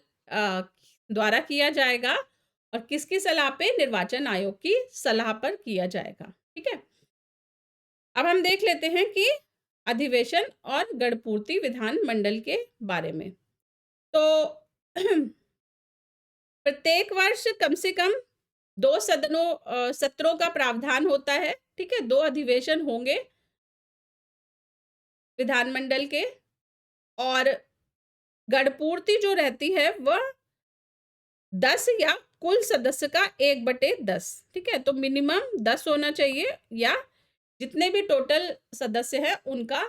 द्वारा किया जाएगा और किसकी सलाह पे? निर्वाचन आयोग की सलाह पर किया जाएगा। ठीक है, अब हम देख लेते हैं कि अधिवेशन और गणपूर्ति विधानमंडल के बारे में। तो प्रत्येक वर्ष कम से कम 2 सत्रों का प्रावधान होता है। ठीक है, 2 अधिवेशन होंगे विधानमंडल के और गणपूर्ति जो रहती है वह 10 या कुल सदस्य का 1/10। ठीक है, तो मिनिमम 10 होना चाहिए या जितने भी टोटल सदस्य हैं उनका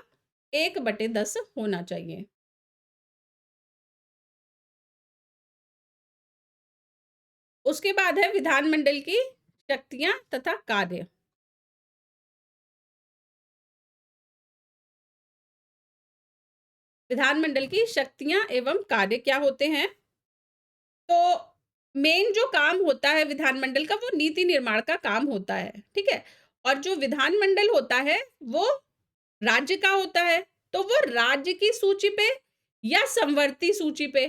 1/10 होना चाहिए। उसके बाद है विधानमंडल की शक्तियां तथा कार्य। विधानमंडल की शक्तियां एवं कार्य क्या होते हैं? तो मेन जो काम होता है विधानमंडल का वो नीति निर्माण का काम होता है। ठीक है, और जो विधानमंडल होता है वो राज्य का होता है, तो वो राज्य की सूची पे या समवर्ती सूची पे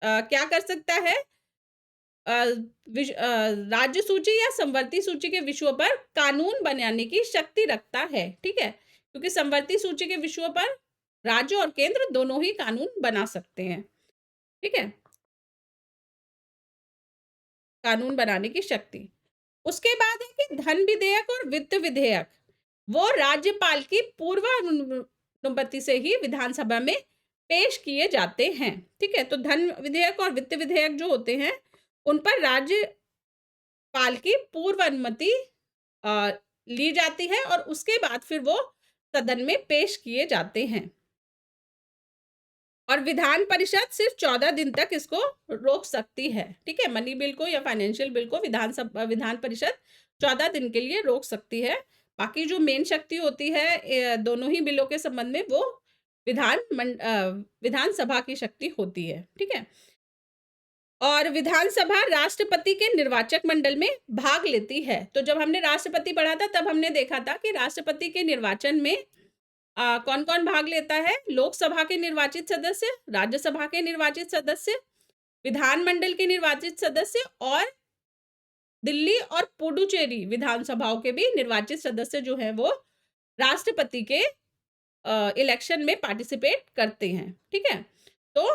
क्या कर सकता है? राज्य सूची या समवर्ती सूची के विषयों पर कानून बनाने की शक्ति रखता है। ठीक है, क्योंकि समवर्ती सूची के विषयों पर राज्य और केंद्र दोनों ही कानून बना सकते हैं। ठीक है, कानून बनाने की शक्ति। उसके बाद है कि धन विधेयक और वित्त विधेयक वो राज्यपाल की पूर्व अनुमति से ही विधानसभा में पेश किए जाते हैं। ठीक है, तो धन विधेयक और वित्त विधेयक जो होते हैं उन पर राज्यपाल की पूर्व अनुमति ली जाती है और उसके बाद फिर वो सदन में पेश किए जाते हैं। और विधान परिषद सिर्फ 14 दिन तक इसको रोक सकती है। ठीक है, मनी बिल को या फाइनेंशियल बिल को विधान परिषद 14 दिन के लिए रोक सकती है। बाकी जो मेन शक्ति होती है दोनों ही बिलों के संबंध में वो विधानसभा की शक्ति होती है। ठीक है, और विधानसभा राष्ट्रपति के निर्वाचक मंडल में भाग लेती है। तो जब हमने राष्ट्रपति पढ़ा था तब हमने देखा था कि राष्ट्रपति के निर्वाचन में कौन कौन भाग लेता है? लोकसभा के निर्वाचित सदस्य, राज्यसभा के निर्वाचित सदस्य, विधानमंडल के निर्वाचित सदस्य और दिल्ली और पुडुचेरी विधानसभाओं के भी निर्वाचित सदस्य जो हैं वो राष्ट्रपति के इलेक्शन में पार्टिसिपेट करते हैं। ठीक है, तो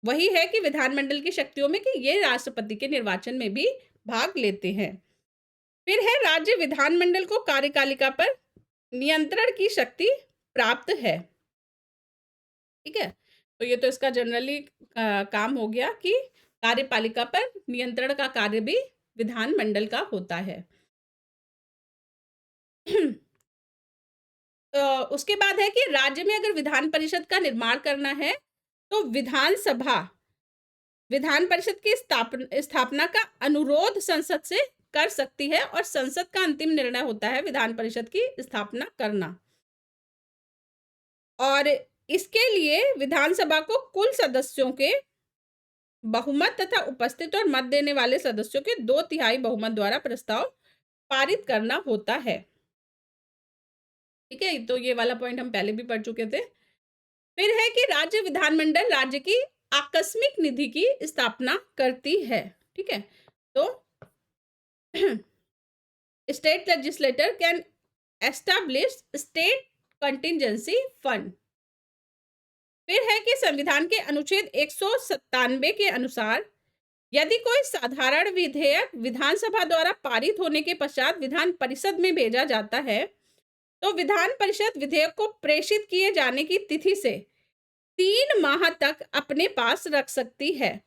वही है कि विधानमंडल की शक्तियों में कि ये राष्ट्रपति के निर्वाचन में भी भाग लेते हैं। फिर है राज्य विधानमंडल को कार्यपालिका पर नियंत्रण की शक्ति प्राप्त है। ठीक है, तो ये तो इसका जनरली काम हो गया कि कार्यपालिका पर नियंत्रण का कार्य भी विधानमंडल का होता है। उसके बाद है कि राज्य में अगर विधान परिषद का निर्माण करना है तो विधान परिषद की स्थापना का अनुरोध संसद से कर सकती है और संसद का अंतिम निर्णय होता है विधान परिषद की स्थापना करना। और इसके लिए विधानसभा को कुल सदस्यों के बहुमत तथा उपस्थित और मत देने वाले सदस्यों के 2/3 बहुमत द्वारा प्रस्ताव पारित करना होता है। ठीक है, तो ये वाला पॉइंट हम पहले भी पढ़ चुके थे। फिर है कि राज्य विधानमंडल राज्य की आकस्मिक निधि की स्थापना करती है। ठीक है, तो state legislator can establish state contingency fund. फिर है कि संविधान के अनुच्छेद 197 के अनुसार यदि कोई साधारण विधेयक विधानसभा द्वारा पारित होने के पश्चात विधान परिषद में भेजा जाता है, तो विधान परिषद विधेयक को प्रेषित किए जाने की तिथि से 3 माह तक अपने पास रख सकती है।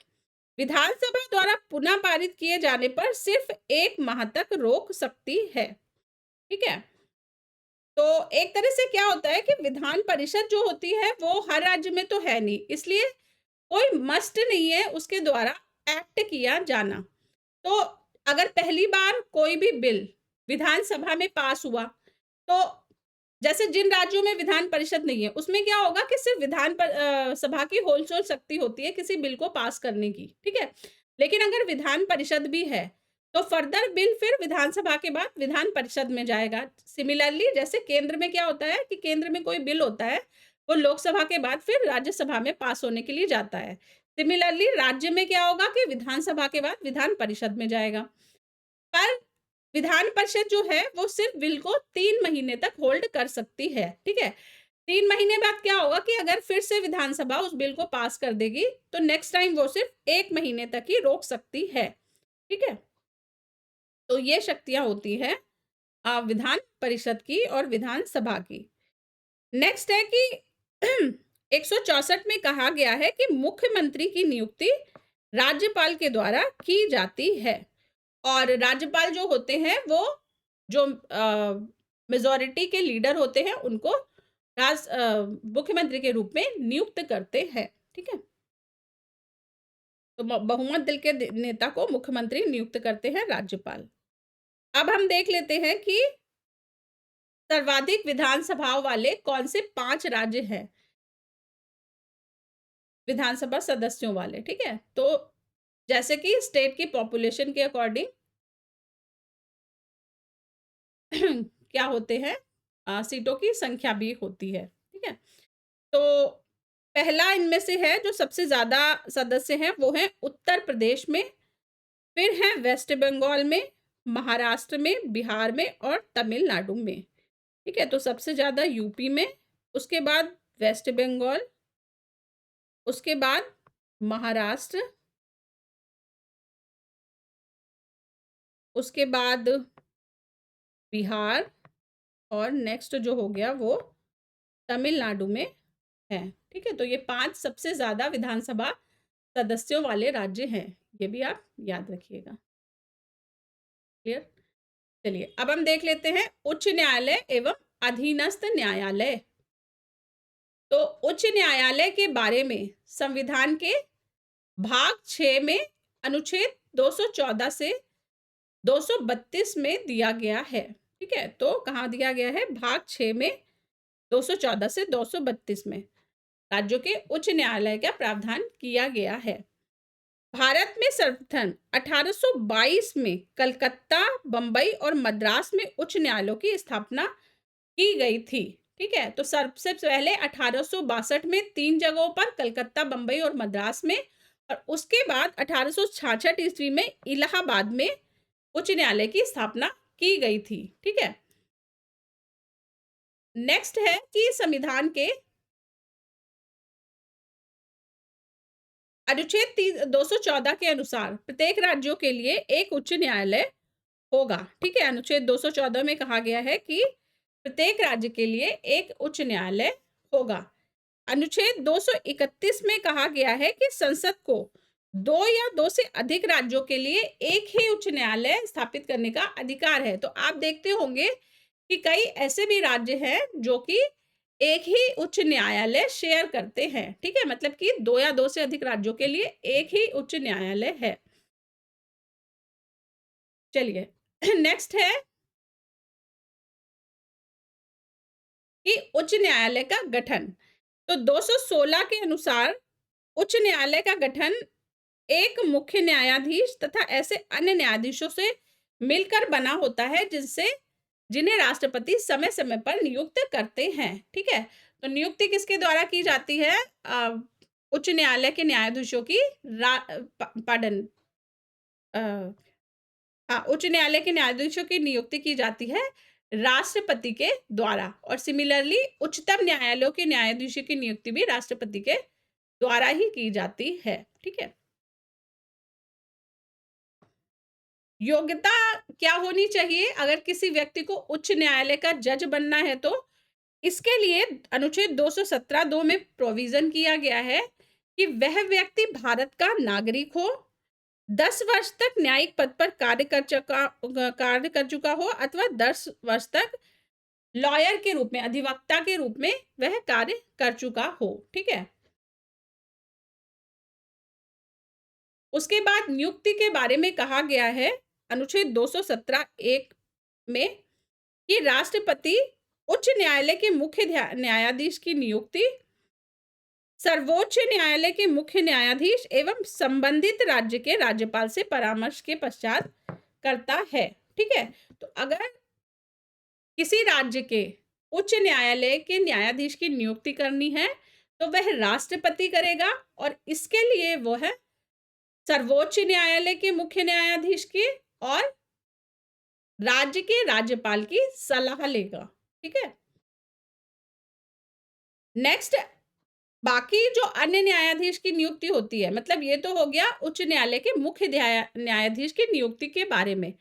विधानसभा द्वारा पुनः पारित किए जाने पर सिर्फ 1 माह तक रोक सकती है। ठीक है, तो एक तरह से क्या होता है कि विधान परिषद जो होती है वो हर राज्य में तो है नहीं, इसलिए कोई मस्ट नहीं है उसके द्वारा एक्ट किया जाना। तो अगर पहली बार कोई भी बिल विधानसभा में पास हुआ, तो जैसे जिन राज्यों में विधान परिषद नहीं है उसमें क्या होगा कि सिर्फ सभा की होलसोल शक्ति होती है किसी बिल को पास करने की। ठीक है, लेकिन अगर विधान परिषद भी है तो फर्दर बिल फिर विधानसभा के बाद विधान परिषद में जाएगा। सिमिलरली जैसे केंद्र में क्या होता है कि केंद्र में कोई बिल होता है वो लोकसभा के बाद फिर राज्यसभा में पास होने के लिए जाता है। सिमिलरली राज्य में क्या होगा कि विधानसभा के बाद विधान परिषद में जाएगा। पर विधान परिषद जो है वो सिर्फ बिल को 3 महीने तक होल्ड कर सकती है। ठीक है, 3 महीने बाद क्या होगा कि अगर फिर से विधानसभा उस बिल को पास कर देगी तो नेक्स्ट टाइम वो सिर्फ 1 महीने तक ही रोक सकती है। ठीक है, तो ये शक्तियां होती है विधान परिषद की और विधानसभा की। नेक्स्ट है कि 164 में कहा गया है कि मुख्यमंत्री की नियुक्ति राज्यपाल के द्वारा की जाती है और राज्यपाल जो होते हैं वो जो मेजॉरिटी के लीडर होते हैं उनको मुख्यमंत्री के रूप में नियुक्त करते हैं। ठीक है, तो बहुमत दल के नेता को मुख्यमंत्री नियुक्त करते हैं राज्यपाल। अब हम देख लेते हैं कि सर्वाधिक विधानसभाओं वाले कौन से 5 राज्य हैं विधानसभा सदस्यों वाले। ठीक है, तो जैसे कि स्टेट की पॉपुलेशन के अकॉर्डिंग क्या होते हैं सीटों की संख्या भी होती है। ठीक है, तो पहला इनमें से है जो सबसे ज्यादा सदस्य हैं वो है उत्तर प्रदेश में, फिर है वेस्ट बंगाल में, महाराष्ट्र में, बिहार में और तमिलनाडु में। ठीक है, तो सबसे ज्यादा यूपी में, उसके बाद वेस्ट बंगाल, उसके बाद महाराष्ट्र, उसके बाद बिहार और नेक्स्ट जो हो गया वो तमिलनाडु में है। ठीक है, तो ये 5 सबसे ज्यादा विधानसभा सदस्यों वाले राज्य हैं, ये भी आप याद रखिएगा। क्लियर? चलिए अब हम देख लेते हैं उच्च न्यायालय एवं अधीनस्थ न्यायालय। तो उच्च न्यायालय के बारे में संविधान के भाग 6 में अनुच्छेद 214 से 232 में दिया गया है। ठीक है, तो कहाँ दिया गया है? भाग 6 में 214 से 232 में राज्यों के उच्च न्यायालय का प्रावधान किया गया है। भारत में सर्वप्रथम 1822 में कलकत्ता, बंबई और मद्रास में उच्च न्यायालयों की स्थापना की गई थी। ठीक है, तो सबसे पहले 1862 में 3 जगहों पर कलकत्ता, बंबई और मद्रास में, और उसके बाद 1866 ईस्वी में इलाहाबाद में उच्च न्यायालय की स्थापना की गई थी। ठीक है, नेक्स्ट है कि संविधान के अनुच्छेद 214 के अनुसार प्रत्येक राज्यों के लिए एक उच्च न्यायालय होगा। ठीक है, अनुच्छेद 214 में कहा गया है कि प्रत्येक राज्य के लिए एक उच्च न्यायालय होगा। अनुच्छेद 231 में कहा गया है कि संसद को 2 या 2 से अधिक राज्यों के लिए एक ही उच्च न्यायालय स्थापित करने का अधिकार है। तो आप देखते होंगे कि कई ऐसे भी राज्य हैं जो कि एक ही उच्च न्यायालय शेयर करते हैं। ठीक है, मतलब कि 2 या 2 से अधिक राज्यों के लिए एक ही उच्च न्यायालय है। चलिए नेक्स्ट है कि उच्च न्यायालय का गठन। तो 216 के अनुसार उच्च न्यायालय का गठन एक मुख्य न्यायाधीश तथा ऐसे अन्य न्यायाधीशों से मिलकर बना होता है जिन्हें राष्ट्रपति समय समय पर नियुक्त करते हैं। ठीक है, तो नियुक्ति किसके द्वारा की जाती है? उच्च न्यायालय के न्यायाधीशों की उच्च न्यायालय के न्यायाधीशों की नियुक्ति की जाती है राष्ट्रपति के द्वारा, और सिमिलरली उच्चतम न्यायालयों के न्यायाधीशों की नियुक्ति भी राष्ट्रपति के द्वारा ही की जाती है। ठीक है, योग्यता क्या होनी चाहिए अगर किसी व्यक्ति को उच्च न्यायालय का जज बनना है? तो इसके लिए अनुच्छेद 217(2) में प्रोविजन किया गया है कि वह व्यक्ति भारत का नागरिक हो, 10 वर्ष तक न्यायिक पद पर कार्य कर चुका हो अथवा 10 वर्ष तक लॉयर के रूप में, अधिवक्ता के रूप में वह कार्य कर चुका हो। ठीक है, उसके बाद नियुक्ति के बारे में कहा गया है अनुच्छेद 217(1) में कि राष्ट्रपति उच्च न्यायालय के मुख्य न्यायाधीश की नियुक्ति सर्वोच्च न्यायालय के मुख्य न्यायाधीश एवं संबंधित राज्य के राज्यपाल से परामर्श के पश्चात करता है। ठीक है, तो अगर किसी राज्य के उच्च न्यायालय के न्यायाधीश की नियुक्ति करनी है तो वह राष्ट्रपति करेगा, और इसके लिए वो है सर्वोच्च न्यायालय के मुख्य न्यायाधीश की और राज्य के राज्यपाल की सलाह लेगा। ठीक है, नेक्स्ट, बाकी जो अन्य न्यायाधीश की नियुक्ति होती है, मतलब ये तो हो गया उच्च न्यायालय के मुख्य न्यायाधीश की नियुक्ति के बारे में।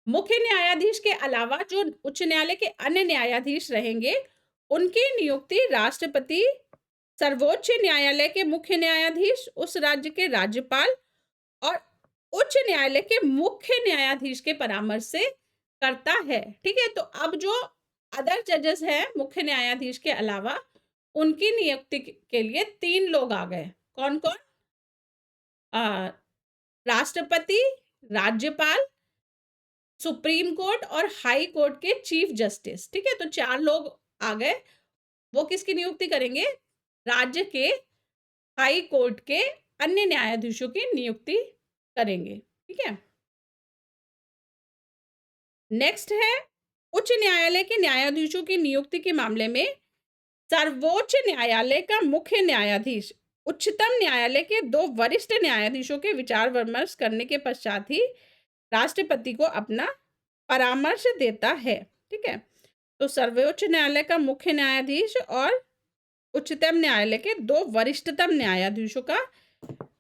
मुख्य न्यायाधीश के अलावा जो उच्च न्यायालय के अन्य न्यायाधीश रहेंगे उनकी नियुक्ति राष्ट्रपति, सर्वोच्च न्यायालय के मुख्य न्यायाधीश, उस राज्य के राज्यपाल और उच्च न्यायालय के मुख्य न्यायाधीश के परामर्श से करता है। ठीक है, तो अब जो अदर जजेस हैं मुख्य न्यायाधीश के अलावा, उनकी नियुक्ति के लिए 3 लोग आ गए। कौन कौन? राष्ट्रपति, राज्यपाल, सुप्रीम कोर्ट और हाई कोर्ट के चीफ जस्टिस। ठीक है, तो 4 लोग आ गए। वो किसकी नियुक्ति करेंगे? राज्य के हाई कोर्ट के अन्य न्यायाधीशों की नियुक्ति करेंगे। ठीक है, नेक्स्ट है उच्च न्यायालय के न्यायाधीशों की नियुक्ति के मामले में सर्वोच्च न्यायालय का मुख्य न्यायाधीश उच्चतम न्यायालय के 2 वरिष्ठ न्यायाधीशों के विचार विमर्श करने के पश्चात ही राष्ट्रपति को अपना परामर्श देता है। ठीक है, तो सर्वोच्च न्यायालय का मुख्य न्यायाधीश और उच्चतम न्यायालय के 2 वरिष्ठतम न्यायाधीशों का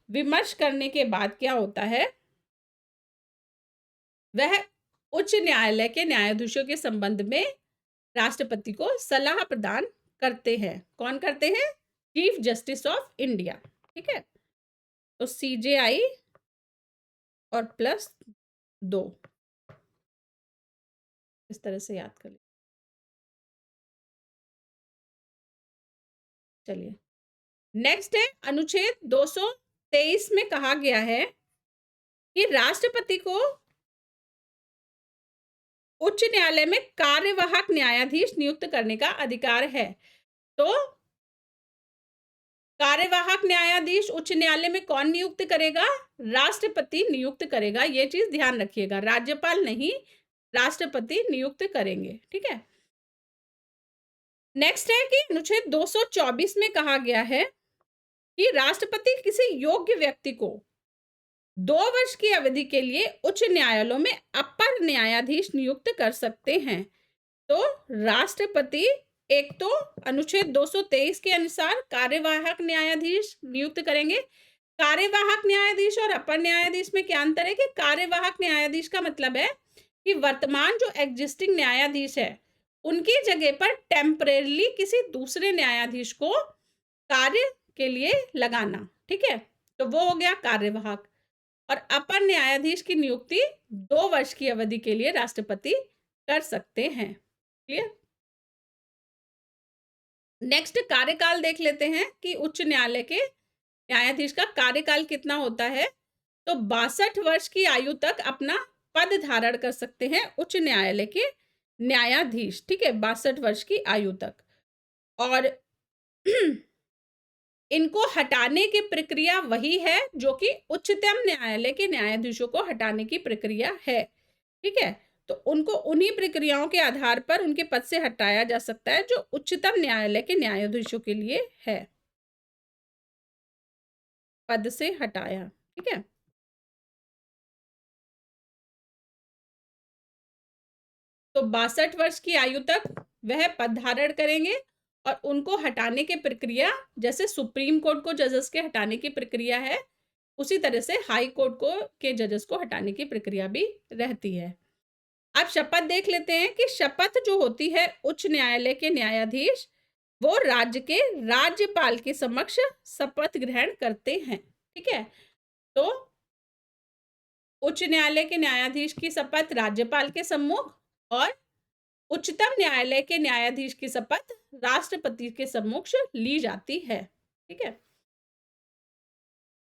विमर्श करने के बाद क्या होता है? वह उच्च न्यायालय के न्यायाधीशों के संबंध में राष्ट्रपति को सलाह प्रदान करते हैं। कौन करते हैं? Chief justice of India. ठीक है, तो CJI और +2 इस तरह से याद कर लीजिए। चलिए, नेक्स्ट है अनुच्छेद 223 में कहा गया है कि राष्ट्रपति को उच्च न्यायालय में कार्यवाहक न्यायाधीश नियुक्त करने का अधिकार है। तो कार्यवाहक न्यायाधीश उच्च न्यायालय में कौन नियुक्त करेगा? राष्ट्रपति नियुक्त करेगा। ये चीज ध्यान रखिएगा, राज्यपाल नहीं, राष्ट्रपति नियुक्त करेंगे। ठीक है, नेक्स्ट है कि अनुच्छेद 224 में कहा गया है कि राष्ट्रपति किसी योग्य व्यक्ति को 2 वर्ष की अवधि के लिए उच्च न्यायालयों में अपर न्यायाधीश नियुक्त कर सकते हैं। तो राष्ट्रपति एक तो अनुच्छेद 223 के अनुसार कार्यवाहक न्यायाधीश नियुक्त करेंगे। कार्यवाहक न्यायाधीश और अपर न्यायाधीश में क्या अंतर है? कि कार्यवाहक न्यायाधीश का मतलब है कि वर्तमान जो एग्जिस्टिंग न्यायाधीश है उनकी जगह पर टेम्परेरी किसी दूसरे न्यायाधीश को कार्य के लिए लगाना। ठीक है, तो वो हो गया कार्यवाहक। और अपर न्यायाधीश की नियुक्ति 2 वर्ष की अवधि के लिए राष्ट्रपति कर सकते हैं। क्लियर? नेक्स्ट कार्यकाल देख लेते हैं कि उच्च न्यायालय के न्यायाधीश का कार्यकाल कितना होता है। तो 62 वर्ष की आयु तक अपना पद धारण कर सकते हैं उच्च न्यायालय के न्यायाधीश। ठीक है, 62 वर्ष की आयु तक। और इनको हटाने की प्रक्रिया वही है जो कि उच्चतम न्यायालय के न्यायाधीशों को हटाने की प्रक्रिया है। ठीक है, तो उनको उन्हीं प्रक्रियाओं के आधार पर उनके पद से हटाया जा सकता है जो उच्चतम न्यायालय के न्यायाधीशों के लिए है। पद से हटाया, ठीक है। तो 62 वर्ष की आयु तक वह पद धारण करेंगे और उनको हटाने की प्रक्रिया जैसे सुप्रीम कोर्ट को जजेस के हटाने की प्रक्रिया है, उसी तरह से हाई कोर्ट को के जजेस को हटाने की प्रक्रिया भी रहती है। अब शपथ देख लेते हैं कि शपथ जो होती है उच्च न्यायालय के न्यायाधीश वो राज्य के राज्यपाल के समक्ष शपथ ग्रहण करते हैं। ठीक है, तो उच्च न्यायालय के न्यायाधीश की शपथ राज्यपाल के सम्मुख और उच्चतम न्यायालय के न्यायाधीश की शपथ राष्ट्रपति के समक्ष ली जाती है। ठीक है,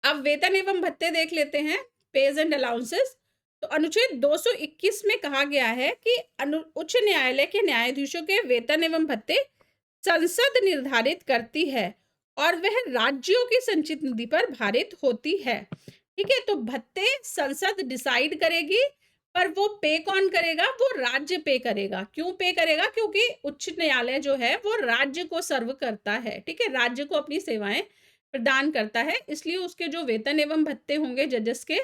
अब वेतन एवं भत्ते देख लेते हैं, पेज एंड अलाउंसेस। तो अनुच्छेद 221 में कहा गया है कि उच्च न्यायालय के न्यायाधीशों के वेतन एवं भत्ते संसद निर्धारित करती है और वह राज्यों की संचित निधि पर भारित होती है। ठीक है, तो भत्ते संसद डिसाइड करेगी, पर वो पे कौन करेगा? वो राज्य पे करेगा। क्यों पे करेगा? क्योंकि उच्च न्यायालय जो है वो राज्य को सर्व करता है। ठीक है, राज्य को अपनी सेवाएं प्रदान करता है, इसलिए उसके जो वेतन एवं भत्ते होंगे जजेस के,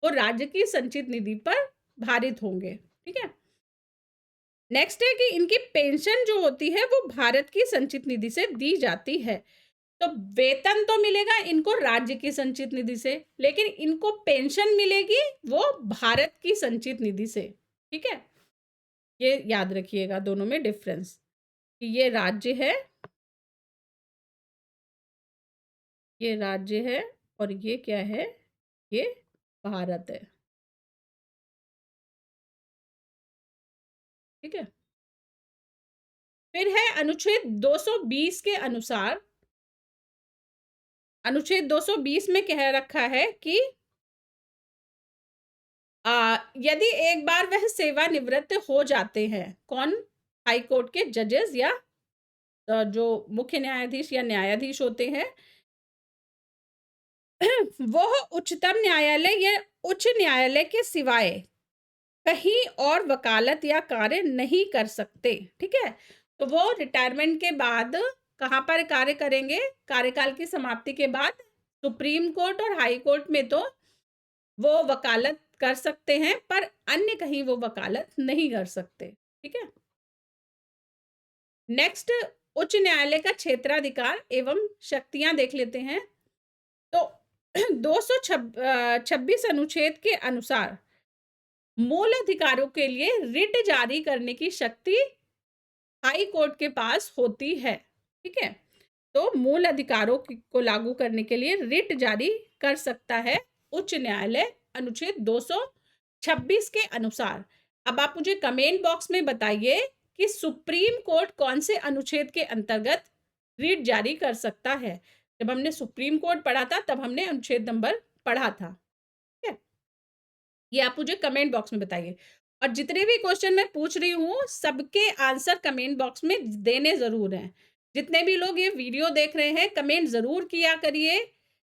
वो राज्य की संचित निधि पर भारित होंगे। ठीक है, नेक्स्ट है कि इनकी पेंशन जो होती है वो भारत की संचित निधि से दी जाती है। तो वेतन तो मिलेगा इनको राज्य की संचित निधि से, लेकिन इनको पेंशन मिलेगी वो भारत की संचित निधि से। ठीक है, ये याद रखिएगा दोनों में डिफरेंस, कि ये राज्य है, ये राज्य है और ये क्या है? ये भारत है। ठीक है, फिर है अनुच्छेद 220 के अनुसार, अनुच्छेद 220 में कह रखा है कि यदि एक बार वह सेवानिवृत्त हो जाते हैं, कौन? हाई कोर्ट के जजेस या जो मुख्य न्यायाधीश या न्यायाधीश होते हैं, वह उच्चतम न्यायालय या उच्च न्यायालय के सिवाय कहीं और वकालत या कार्य नहीं कर सकते। ठीक है, तो वो रिटायरमेंट के बाद कहाँ पर कार्य करेंगे? कार्यकाल की समाप्ति के बाद सुप्रीम कोर्ट और हाई कोर्ट में तो वो वकालत कर सकते हैं, पर अन्य कहीं वो वकालत नहीं कर सकते। ठीक है, नेक्स्ट उच्च न्यायालय का क्षेत्राधिकार एवं शक्तियां देख लेते हैं। तो 226 अनुच्छेद के अनुसार मूल अधिकारों के लिए रिट जारी करने की शक्ति हाई कोर्ट के पास होती है। ठीक है, तो मूल अधिकारों को लागू करने के लिए रिट जारी कर सकता है उच्च न्यायालय अनुच्छेद 226 के अनुसार। अब आप मुझे कमेंट बॉक्स में बताइए कि सुप्रीम कोर्ट कौन से अनुच्छेद के अंतर्गत रिट जारी कर सकता है। जब हमने सुप्रीम कोर्ट पढ़ा था तब हमने अनुच्छेद नंबर पढ़ा था। ठीक है, ये आप मुझे कमेंट बॉक्स में बताइए, और जितने भी क्वेश्चन मैं पूछ रही हूँ सबके आंसर कमेंट बॉक्स में देने जरूर हैं। जितने भी लोग ये वीडियो देख रहे हैं कमेंट जरूर किया करिए,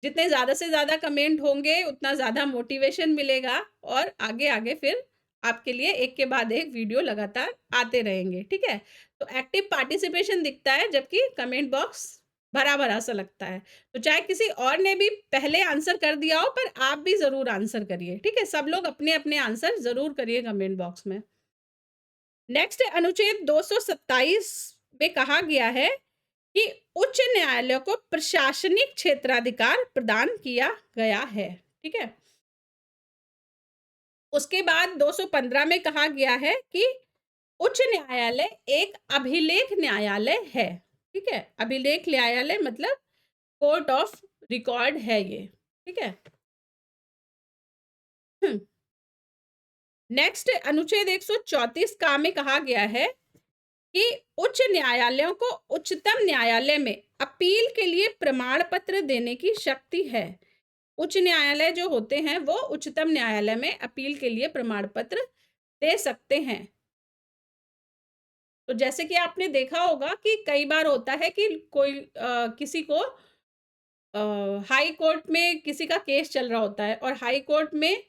जितने ज़्यादा से ज़्यादा कमेंट होंगे उतना ज़्यादा मोटिवेशन मिलेगा और आगे आगे फिर आपके लिए एक के बाद एक वीडियो लगातार आते रहेंगे। ठीक है, तो एक्टिव पार्टिसिपेशन दिखता है जबकि कमेंट बॉक्स भरा भरा सा लगता है। तो चाहे किसी और ने भी पहले आंसर कर दिया हो, पर आप भी जरूर आंसर करिए। ठीक है, सब लोग अपने अपने आंसर जरूर करिए कमेंट बॉक्स में। नेक्स्ट अनुच्छेद 227 में कहा गया है कि उच्च न्यायालय को प्रशासनिक क्षेत्राधिकार प्रदान किया गया है। ठीक है, उसके बाद 215 में कहा गया है कि उच्च न्यायालय एक अभिलेख न्यायालय है। ठीक है, अभिलेख न्यायालय मतलब कोर्ट ऑफ रिकॉर्ड है ये। ठीक है, नेक्स्ट अनुच्छेद 134 का में कहा गया है कि उच्च न्यायालयों को उच्चतम न्यायालय में अपील के लिए प्रमाण पत्र देने की शक्ति है। उच्च न्यायालय जो होते हैं वो उच्चतम न्यायालय में अपील के लिए प्रमाण पत्र दे सकते हैं। तो जैसे कि आपने देखा होगा कि कई बार होता है कि कोई किसी को हाई कोर्ट में किसी का केस चल रहा होता है और हाई कोर्ट में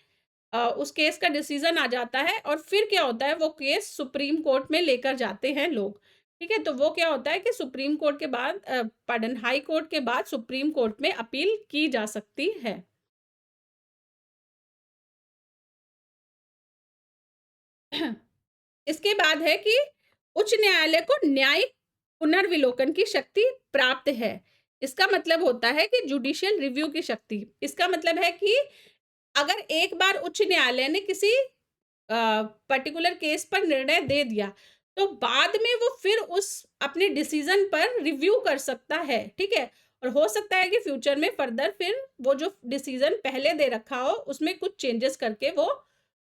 उस केस का डिसीजन आ जाता है और फिर क्या होता है, वो केस सुप्रीम कोर्ट में लेकर जाते हैं लोग। ठीक है, तो वो क्या होता है कि सुप्रीम कोर्ट के बाद पार्डन हाई कोर्ट के बाद सुप्रीम कोर्ट में अपील की जा सकती है। इसके बाद है कि उच्च न्यायालय को न्यायिक पुनर्विलोकन की शक्ति प्राप्त है। इसका मतलब होता है कि जुडिशियल रिव्यू की शक्ति। इसका मतलब है कि अगर एक बार उच्च न्यायालय ने किसी पर्टिकुलर केस पर निर्णय दे दिया, तो बाद में वो फिर उस अपने डिसीजन पर रिव्यू कर सकता है, ठीक है? और हो सकता है कि फ्यूचर में फर्दर फिर वो जो डिसीजन पहले दे रखा हो, उसमें कुछ चेंजेस करके वो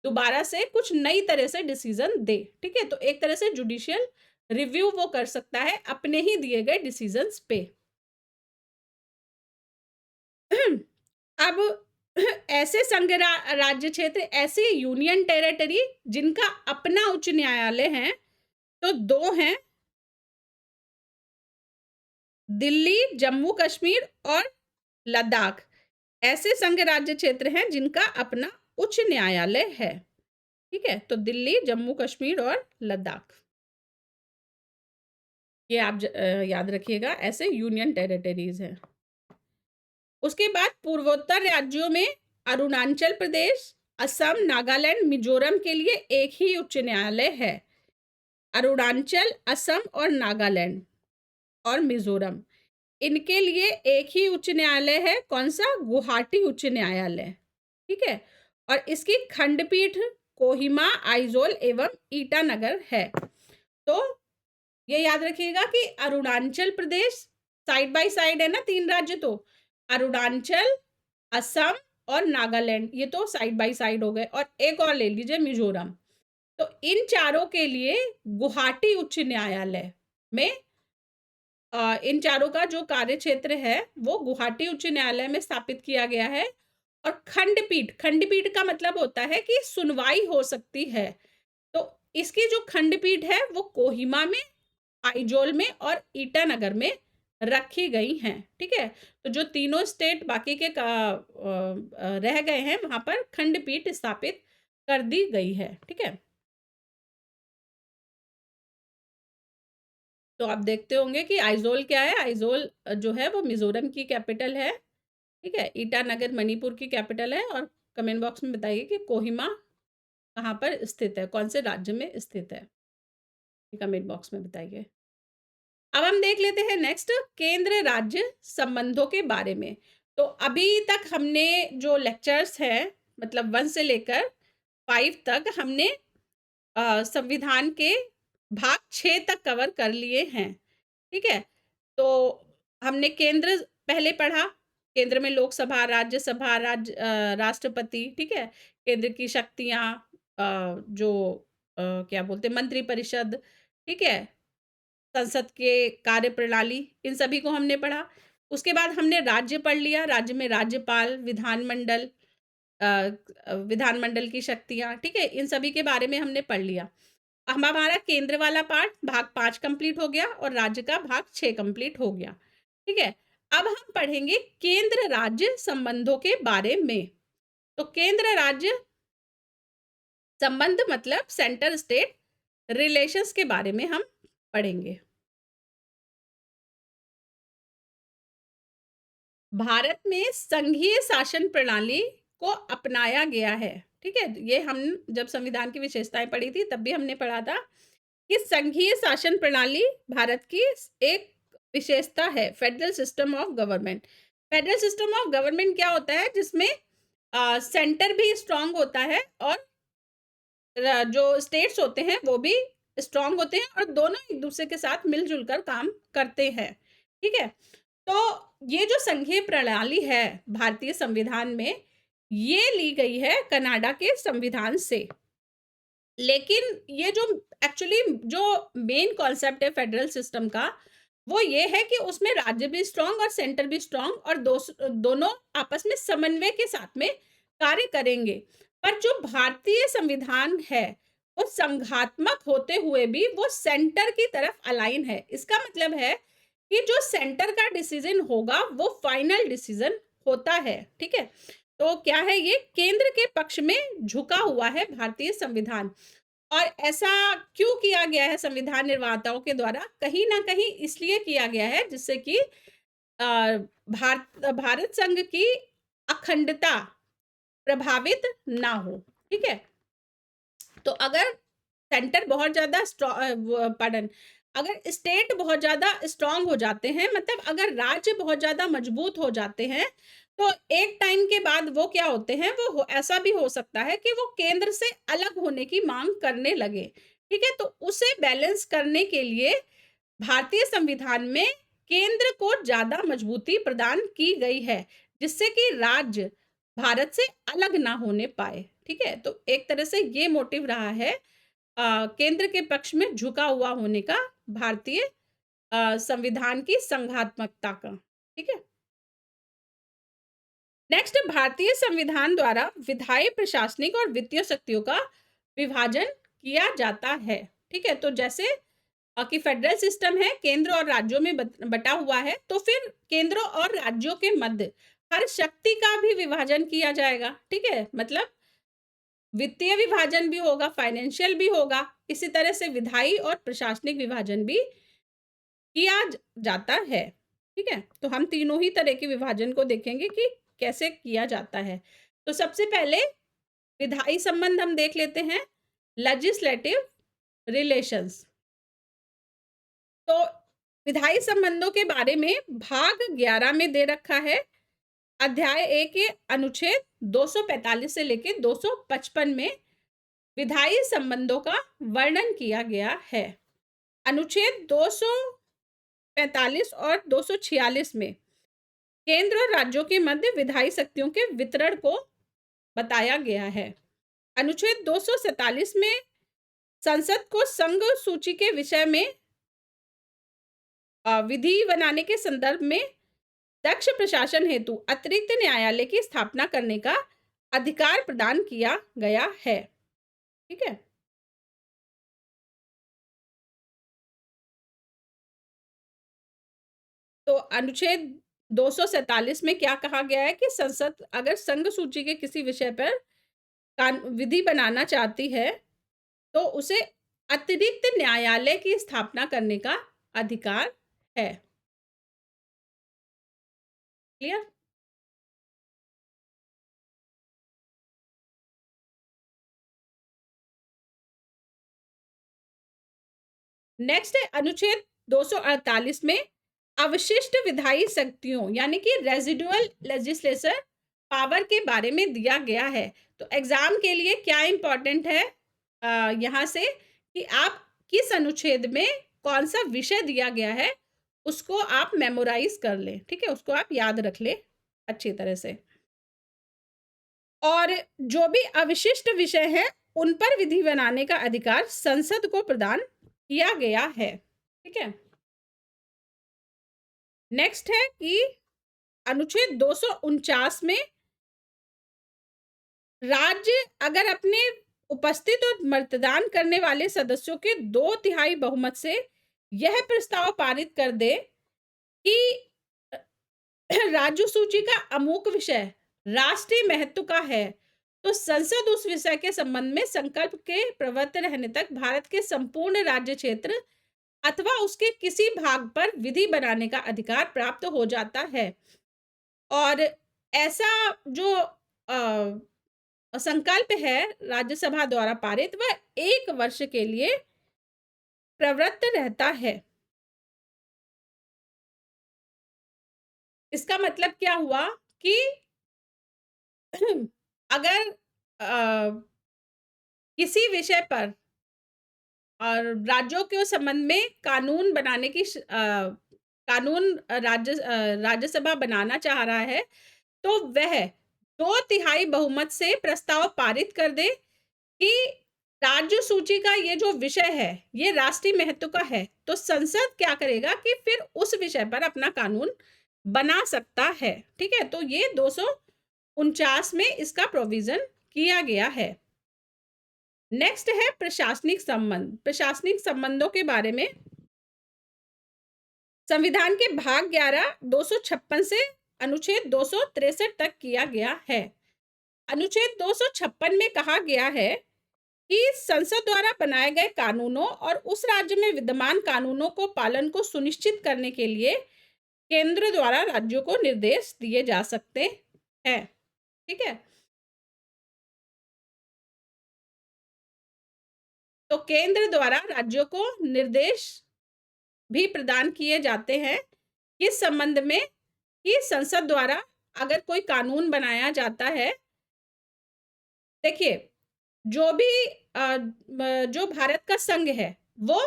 दोबारा से कुछ नई तरह से डिसीजन दे, ठीक है? तो एक तरह से जुडिशियल रिव्यू वो कर सकता है अपने ही दिए गए डिसीजंस पे। अब ऐसे संघ राज्य क्षेत्र, ऐसे यूनियन टेरिटरी जिनका अपना उच्च न्यायालय है, तो दो हैं, दिल्ली, जम्मू कश्मीर और लद्दाख। ऐसे संघ राज्य क्षेत्र हैं जिनका अपना उच्च न्यायालय है। ठीक है, तो दिल्ली, जम्मू कश्मीर और लद्दाख, ये आप याद रखिएगा, ऐसे यूनियन टेरिटरीज हैं। उसके बाद पूर्वोत्तर राज्यों में अरुणाचल प्रदेश, असम, नागालैंड, मिजोरम के लिए एक ही उच्च न्यायालय है। अरुणाचल, असम और नागालैंड और मिजोरम, इनके लिए एक ही उच्च न्यायालय है। कौन सा? गुवाहाटी उच्च न्यायालय। ठीक है, और इसकी खंडपीठ कोहिमा, आइजोल एवं ईटानगर है। तो ये याद रखिएगा कि Arunachal Pradesh side by side है ना, तीन राज्य, तो अरुणाचल, असम और नागालैंड, ये तो साइड बाय साइड हो गए, और एक और ले लीजिए, मिजोरम। तो इन चारों के लिए गुवाहाटी उच्च न्यायालय में इन चारों का जो कार्य क्षेत्र है वो गुवाहाटी उच्च न्यायालय में स्थापित किया गया है। और खंडपीठ, खंडपीठ का मतलब होता है कि सुनवाई हो सकती है। तो इसकी जो खंडपीठ है वो कोहिमा में, आइजोल में और ईटानगर में रखी गई हैं। ठीक है, तो जो तीनों स्टेट बाकी के रह गए हैं, वहां पर खंडपीठ स्थापित कर दी गई है। ठीक है, तो आप देखते होंगे कि आइजोल क्या है। आइजोल जो है वो मिजोरम की कैपिटल है। ठीक है, ईटानगर मणिपुर की कैपिटल है। और कमेंट बॉक्स में बताइए कि कोहिमा कहाँ पर स्थित है, कौन से राज्य में स्थित है, कमेंट बॉक्स में बताइए। अब हम देख लेते हैं नेक्स्ट, केंद्र राज्य संबंधों के बारे में। तो अभी तक हमने जो लेक्चर्स हैं, मतलब 1 से लेकर 5 तक हमने संविधान के भाग 6 तक कवर कर लिए हैं। ठीक है, तो हमने केंद्र पहले पढ़ा, केंद्र में लोकसभा, राज्यसभा, राष्ट्रपति। ठीक है, केंद्र की शक्तियां, जो क्या बोलते हैं, मंत्रिपरिषद। ठीक है, संसद के कार्य प्रणाली, इन सभी को हमने पढ़ा। उसके बाद हमने राज्य पढ़ लिया, राज्य में राज्यपाल, विधानमंडल, विधानमंडल की शक्तियां। ठीक है, इन सभी के बारे में हमने पढ़ लिया। हमारा केंद्र वाला पार्ट भाग 5 कंप्लीट हो गया और राज्य का भाग 6 कंप्लीट हो गया। ठीक है, अब हम पढ़ेंगे केंद्र राज्य संबंधों के बारे में। तो केंद्र राज्य संबंध मतलब सेंटर स्टेट रिलेशंस के बारे में हम पढ़ेंगे। भारत में संघीय शासन प्रणाली को अपनाया गया है। ठीक है, ये हम जब संविधान की विशेषताएं पढ़ी थी तब भी हमने पढ़ा था कि संघीय शासन प्रणाली भारत की एक विशेषता है, federal system of government. Federal system of government क्या होता है? जिसमें सेंटर भी स्ट्रांग होता है और जो स्टेट्स होते हैं वो भी स्ट्रांग होते हैं और दोनों एक दूसरे के साथ मिलजुल कर काम करते हैं। ठीक है, तो ये जो संघीय प्रणाली है भारतीय संविधान में, ये ली गई है कनाडा के संविधान से। लेकिन ये जो एक्चुअली जो मेन कॉन्सेप्ट है फेडरल सिस्टम का, वो ये है कि उसमें राज्य भी स्ट्रांग और सेंटर भी स्ट्रांग, और दोनों आपस में समन्वय के साथ में कार्य करेंगे। पर जो भारतीय संविधान है वो संघात्मक होते हुए भी वो सेंटर की तरफ अलाइन है। इसका मतलब है कि जो सेंटर का डिसीजन होगा वो फाइनल डिसीजन होता है। ठीक है, तो क्या है, ये केंद्र के पक्ष में झुका हुआ है भारतीय संविधान। और ऐसा क्यों किया गया है संविधान निर्माताओं के द्वारा? कहीं ना कहीं इसलिए किया गया है जिससे कि भारत संघ की अखंडता प्रभावित ना हो। ठीक है, तो अगर सेंटर बहुत ज्यादा पardon, अगर स्टेट बहुत ज्यादा स्ट्रांग हो जाते हैं, मतलब अगर राज्य बहुत ज्यादा मजबूत हो जाते हैं, तो एक टाइम के बाद वो क्या होते हैं, ऐसा भी हो सकता है कि वो केंद्र से अलग होने की मांग करने लगे। ठीक है, तो उसे बैलेंस करने के लिए भारतीय संविधान में केंद्र को ज्यादा मजबूती प्रदान की गई है, जिससे कि राज्य भारत से अलग ना होने पाए। ठीक है, तो एक तरह से ये मोटिव रहा है केंद्र के पक्ष में झुका हुआ होने का, भारतीय संविधान की संघात्मकता का। ठीक है, नेक्स्ट, भारतीय संविधान द्वारा विधायी, प्रशासनिक और वित्तीय शक्तियों का विभाजन किया जाता है। ठीक है, तो जैसे कि फेडरल सिस्टम है, केंद्र और राज्यों में बटा हुआ है, तो फिर केंद्र और राज्यों के मध्य हर शक्ति का भी विभाजन किया जाएगा। ठीक है, मतलब वित्तीय विभाजन भी होगा, फाइनेंशियल भी होगा, इसी तरह से विधायी और प्रशासनिक विभाजन भी किया जाता है। ठीक है, तो हम तीनों ही तरह के विभाजन को देखेंगे कि कैसे किया जाता है। तो सबसे पहले विधायी संबंध हम देख लेते हैं, लेजिस्लेटिव रिलेशंस। तो विधायी संबंधों के बारे में भाग 11 में दे रखा है, अध्याय 1 के अनुच्छेद 245 से लेकर 255 में विधायी संबंधों का वर्णन किया गया है। अनुच्छेद 245 और 246 में केंद्र और राज्यों के मध्य विधायी शक्तियों के वितरण को बताया गया है। अनुच्छेद 247 में संसद को संघ सूची के विषय में विधि बनाने के संदर्भ में दक्ष प्रशासन हेतु अतिरिक्त न्यायालय की स्थापना करने का अधिकार प्रदान किया गया है। ठीक है, तो अनुच्छेद 247 में क्या कहा गया है कि संसद अगर संघ सूची के किसी विषय पर विधि बनाना चाहती है तो उसे अतिरिक्त न्यायालय की स्थापना करने का अधिकार है। क्लियर? नेक्स्ट है अनुच्छेद 248 में अवशिष्ट विधायी शक्तियों यानी कि रेजिडुअल लेजिस्लेचर पावर के बारे में दिया गया है। तो एग्जाम के लिए क्या इंपॉर्टेंट है यहाँ से कि आप किस अनुच्छेद में कौन सा विषय दिया गया है उसको आप मेमोराइज कर लें। ठीक है, उसको आप याद रख लें अच्छी तरह से। और जो भी अवशिष्ट विषय हैं उन पर विधि बनाने का अधिकार संसद को प्रदान किया गया है। ठीक है, नेक्स्ट है कि अनुच्छेद 249 में राज्य अगर अपने उपस्थित और मतदान करने वाले सदस्यों के 2/3 बहुमत से यह प्रस्ताव पारित कर दे कि राज्य सूची का अमुक विषय राष्ट्रीय महत्व का है, तो संसद उस विषय के संबंध में संकल्प के प्रवृत्त रहने तक भारत के संपूर्ण राज्य क्षेत्र अथवा उसके किसी भाग पर विधि बनाने का अधिकार प्राप्त हो जाता है। और ऐसा जो संकल्प है राज्यसभा द्वारा पारित वह 1 वर्ष के लिए प्रवृत्त रहता है। इसका मतलब क्या हुआ कि अगर किसी विषय पर और राज्यों के संबंध में कानून बनाने की कानून राज्यसभा बनाना चाह रहा है तो वह 2/3 बहुमत से प्रस्ताव पारित कर दे कि राज्य सूची का ये जो विषय है ये राष्ट्रीय महत्व का है, तो संसद क्या करेगा कि फिर उस विषय पर अपना कानून बना सकता है। ठीक है, तो ये 249 में इसका प्रोविजन किया गया है। नेक्स्ट है प्रशासनिक संबंध। प्रशासनिक संबंधों के बारे में संविधान के भाग 11 256 से अनुच्छेद 263 तक किया गया है। अनुच्छेद 256 में कहा गया है कि संसद द्वारा बनाए गए कानूनों और उस राज्य में विद्यमान कानूनों को पालन को सुनिश्चित करने के लिए केंद्र द्वारा राज्यों को निर्देश दिए जा सकते हैं। ठीक है, तो केंद्र द्वारा राज्यों को निर्देश भी प्रदान किए जाते हैं किस संबंध में कि संसद द्वारा अगर कोई कानून बनाया जाता है। देखिए, जो भी जो भारत का संघ है वो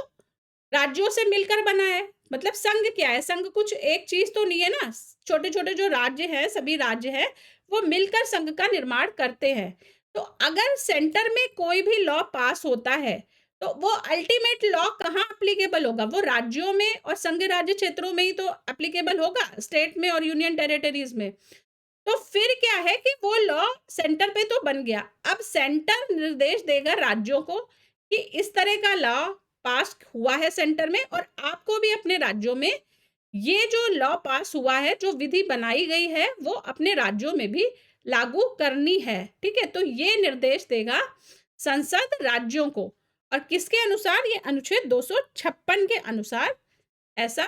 राज्यों से मिलकर बना है। मतलब संघ क्या है? संघ कुछ एक चीज तो नहीं है ना, छोटे छोटे जो राज्य हैं, सभी राज्य हैं, वो मिलकर संघ का निर्माण करते हैं। तो अगर सेंटर में कोई भी लॉ पास होता है तो वो अल्टीमेट लॉ कहाँ अप्लीकेबल होगा? वो राज्यों में और संघ राज्य क्षेत्रों में ही तो अप्लीकेबल होगा, स्टेट में और यूनियन टेरिटरीज में। तो फिर क्या है कि वो लॉ सेंटर पे तो बन गया, अब सेंटर निर्देश देगा राज्यों को कि इस तरह का लॉ पास हुआ है सेंटर में, और आपको भी अपने राज्यों में ये जो लॉ पास हुआ है, जो विधि बनाई गई है, वो अपने राज्यों में भी लागू करनी है। ठीक है, तो ये निर्देश देगा संसद राज्यों को, और किसके अनुसार? ये अनुच्छेद 256 के अनुसार ऐसा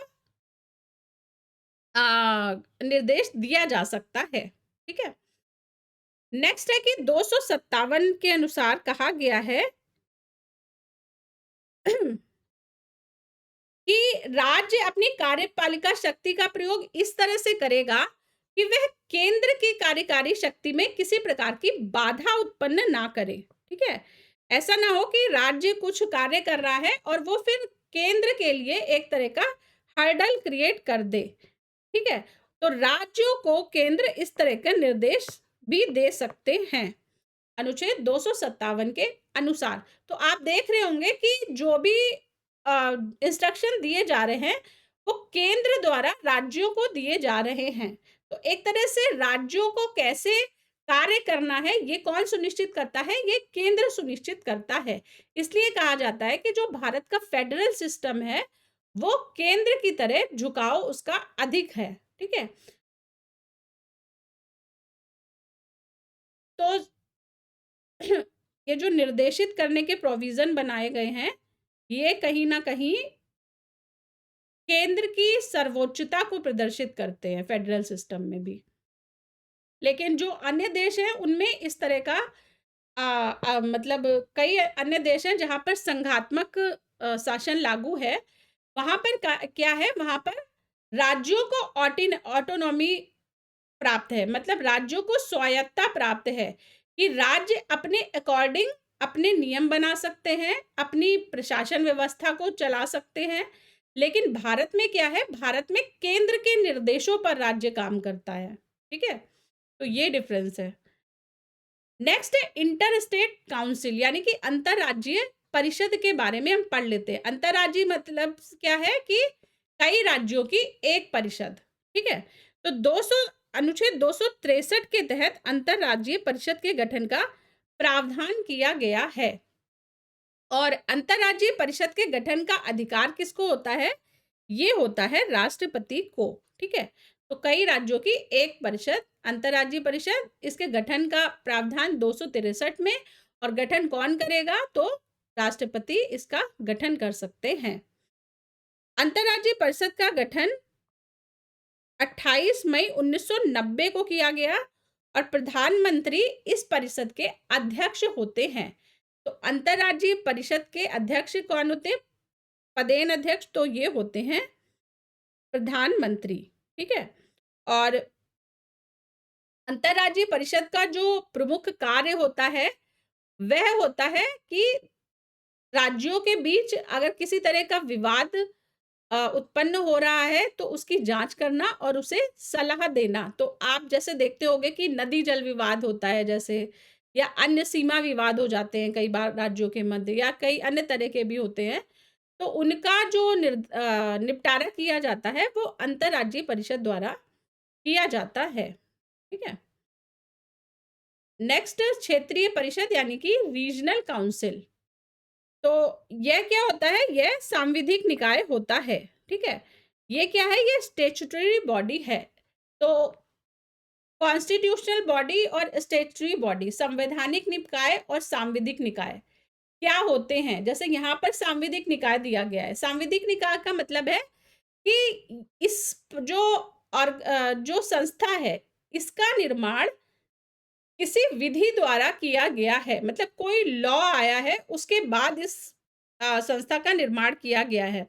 निर्देश दिया जा सकता है। ठीक है, नेक्स्ट है कि 257 के अनुसार कहा गया है कि राज्य अपनी कार्यपालिका शक्ति का प्रयोग इस तरह से करेगा कि वह केंद्र की कार्यकारी शक्ति में किसी प्रकार की बाधा उत्पन्न ना करे। ठीक है, ऐसा ना हो कि राज्य कुछ कार्य कर रहा है और वो फिर केंद्र के लिए एक तरह का हर्डल क्रिएट कर दे। ठीक है, तो राज्यों को केंद्र इस तरह के निर्देश भी दे सकते हैं अनुच्छेद 257 के अनुसार। तो आप देख रहे होंगे कि जो भी इंस्ट्रक्शन दिए जा रहे हैं वो केंद्र द्वारा राज्यों को दिए जा रहे हैं। तो एक तरह से राज्यों को कैसे कार्य करना है ये कौन सुनिश्चित करता है? ये केंद्र सुनिश्चित करता है। इसलिए कहा जाता है कि जो भारत का फेडरल सिस्टम है वो केंद्र की तरह झुकाव उसका अधिक है। ठीक है, तो ये जो निर्देशित करने के प्रोविजन बनाए गए हैं ये कहीं ना कहीं केंद्र की सर्वोच्चता को प्रदर्शित करते हैं फेडरल सिस्टम में भी। लेकिन जो अन्य देश हैं उनमें इस तरह का मतलब कई अन्य देश हैं जहां पर संघात्मक शासन लागू है। वहां पर क्या है? वहां पर राज्यों को ऑटोनॉमी प्राप्त है, मतलब राज्यों को स्वायत्ता प्राप्त है कि राज्य अपने अकॉर्डिंग अपने नियम बना सकते हैं, अपनी प्रशासन व्यवस्था को चला सकते हैं। लेकिन भारत में क्या है? भारत में केंद्र के निर्देशों पर राज्य काम करता है। ठीक है, तो ये डिफरेंस है। नेक्स्ट है इंटर स्टेट काउंसिल, यानी कि अंतरराज्यीय परिषद के बारे में हम पढ़ लेते हैं। अंतरराज्यीय मतलब क्या है? कि कई राज्यों की एक परिषद। ठीक है, तो 200 अनुच्छेद 263 के तहत अंतरराज्यीय परिषद के गठन का प्रावधान किया गया है। और अंतरराज्यीय परिषद के गठन का अधिकार किसको होता है? ये होता है राष्ट्रपति को। ठीक है, तो कई राज्यों की एक परिषद अंतरराज्यीय परिषद, इसके गठन का प्रावधान 263 में, और गठन कौन करेगा? तो राष्ट्रपति इसका गठन कर सकते हैं। अंतरराज्यीय परिषद का गठन 28 मई 1990 को किया गया और प्रधानमंत्री इस परिषद के अध्यक्ष होते हैं। तो अंतरराज्यीय परिषद के अध्यक्ष कौन होते हैं? पदेन अध्यक्ष, तो ये होते हैं प्रधानमंत्री। ठीक है, और अंतरराज्यीय परिषद का जो प्रमुख कार्य होता है वह होता है कि राज्यों के बीच अगर किसी तरह का विवाद उत्पन्न हो रहा है तो उसकी जांच करना और उसे सलाह देना। तो आप जैसे देखते होंगे कि नदी जल विवाद होता है जैसे, या अन्य सीमा विवाद हो जाते हैं कई बार राज्यों के मध्य, या कई अन्य तरह के भी होते हैं, तो उनका जो निपटारा किया जाता है वो अंतरराज्यीय परिषद द्वारा किया जाता है। ठीक है, नेक्स्ट क्षेत्रीय परिषद यानी कि रीजनल काउंसिल। तो यह क्या होता है? यह सांविधिक निकाय होता है। ठीक है, ये क्या है? ये स्टैट्यूटरी बॉडी है। तो कॉन्स्टिट्यूशनल बॉडी और स्टैट्यूटरी बॉडी, संवैधानिक निकाय और सांविधिक निकाय क्या होते हैं? जैसे यहाँ पर सांविधिक निकाय दिया गया है। सांविधिक निकाय का मतलब है कि इस जो जो संस्था है, इसका निर्माण किसी विधि द्वारा किया गया है, मतलब कोई लॉ आया है, उसके बाद इस संस्था का निर्माण किया गया है।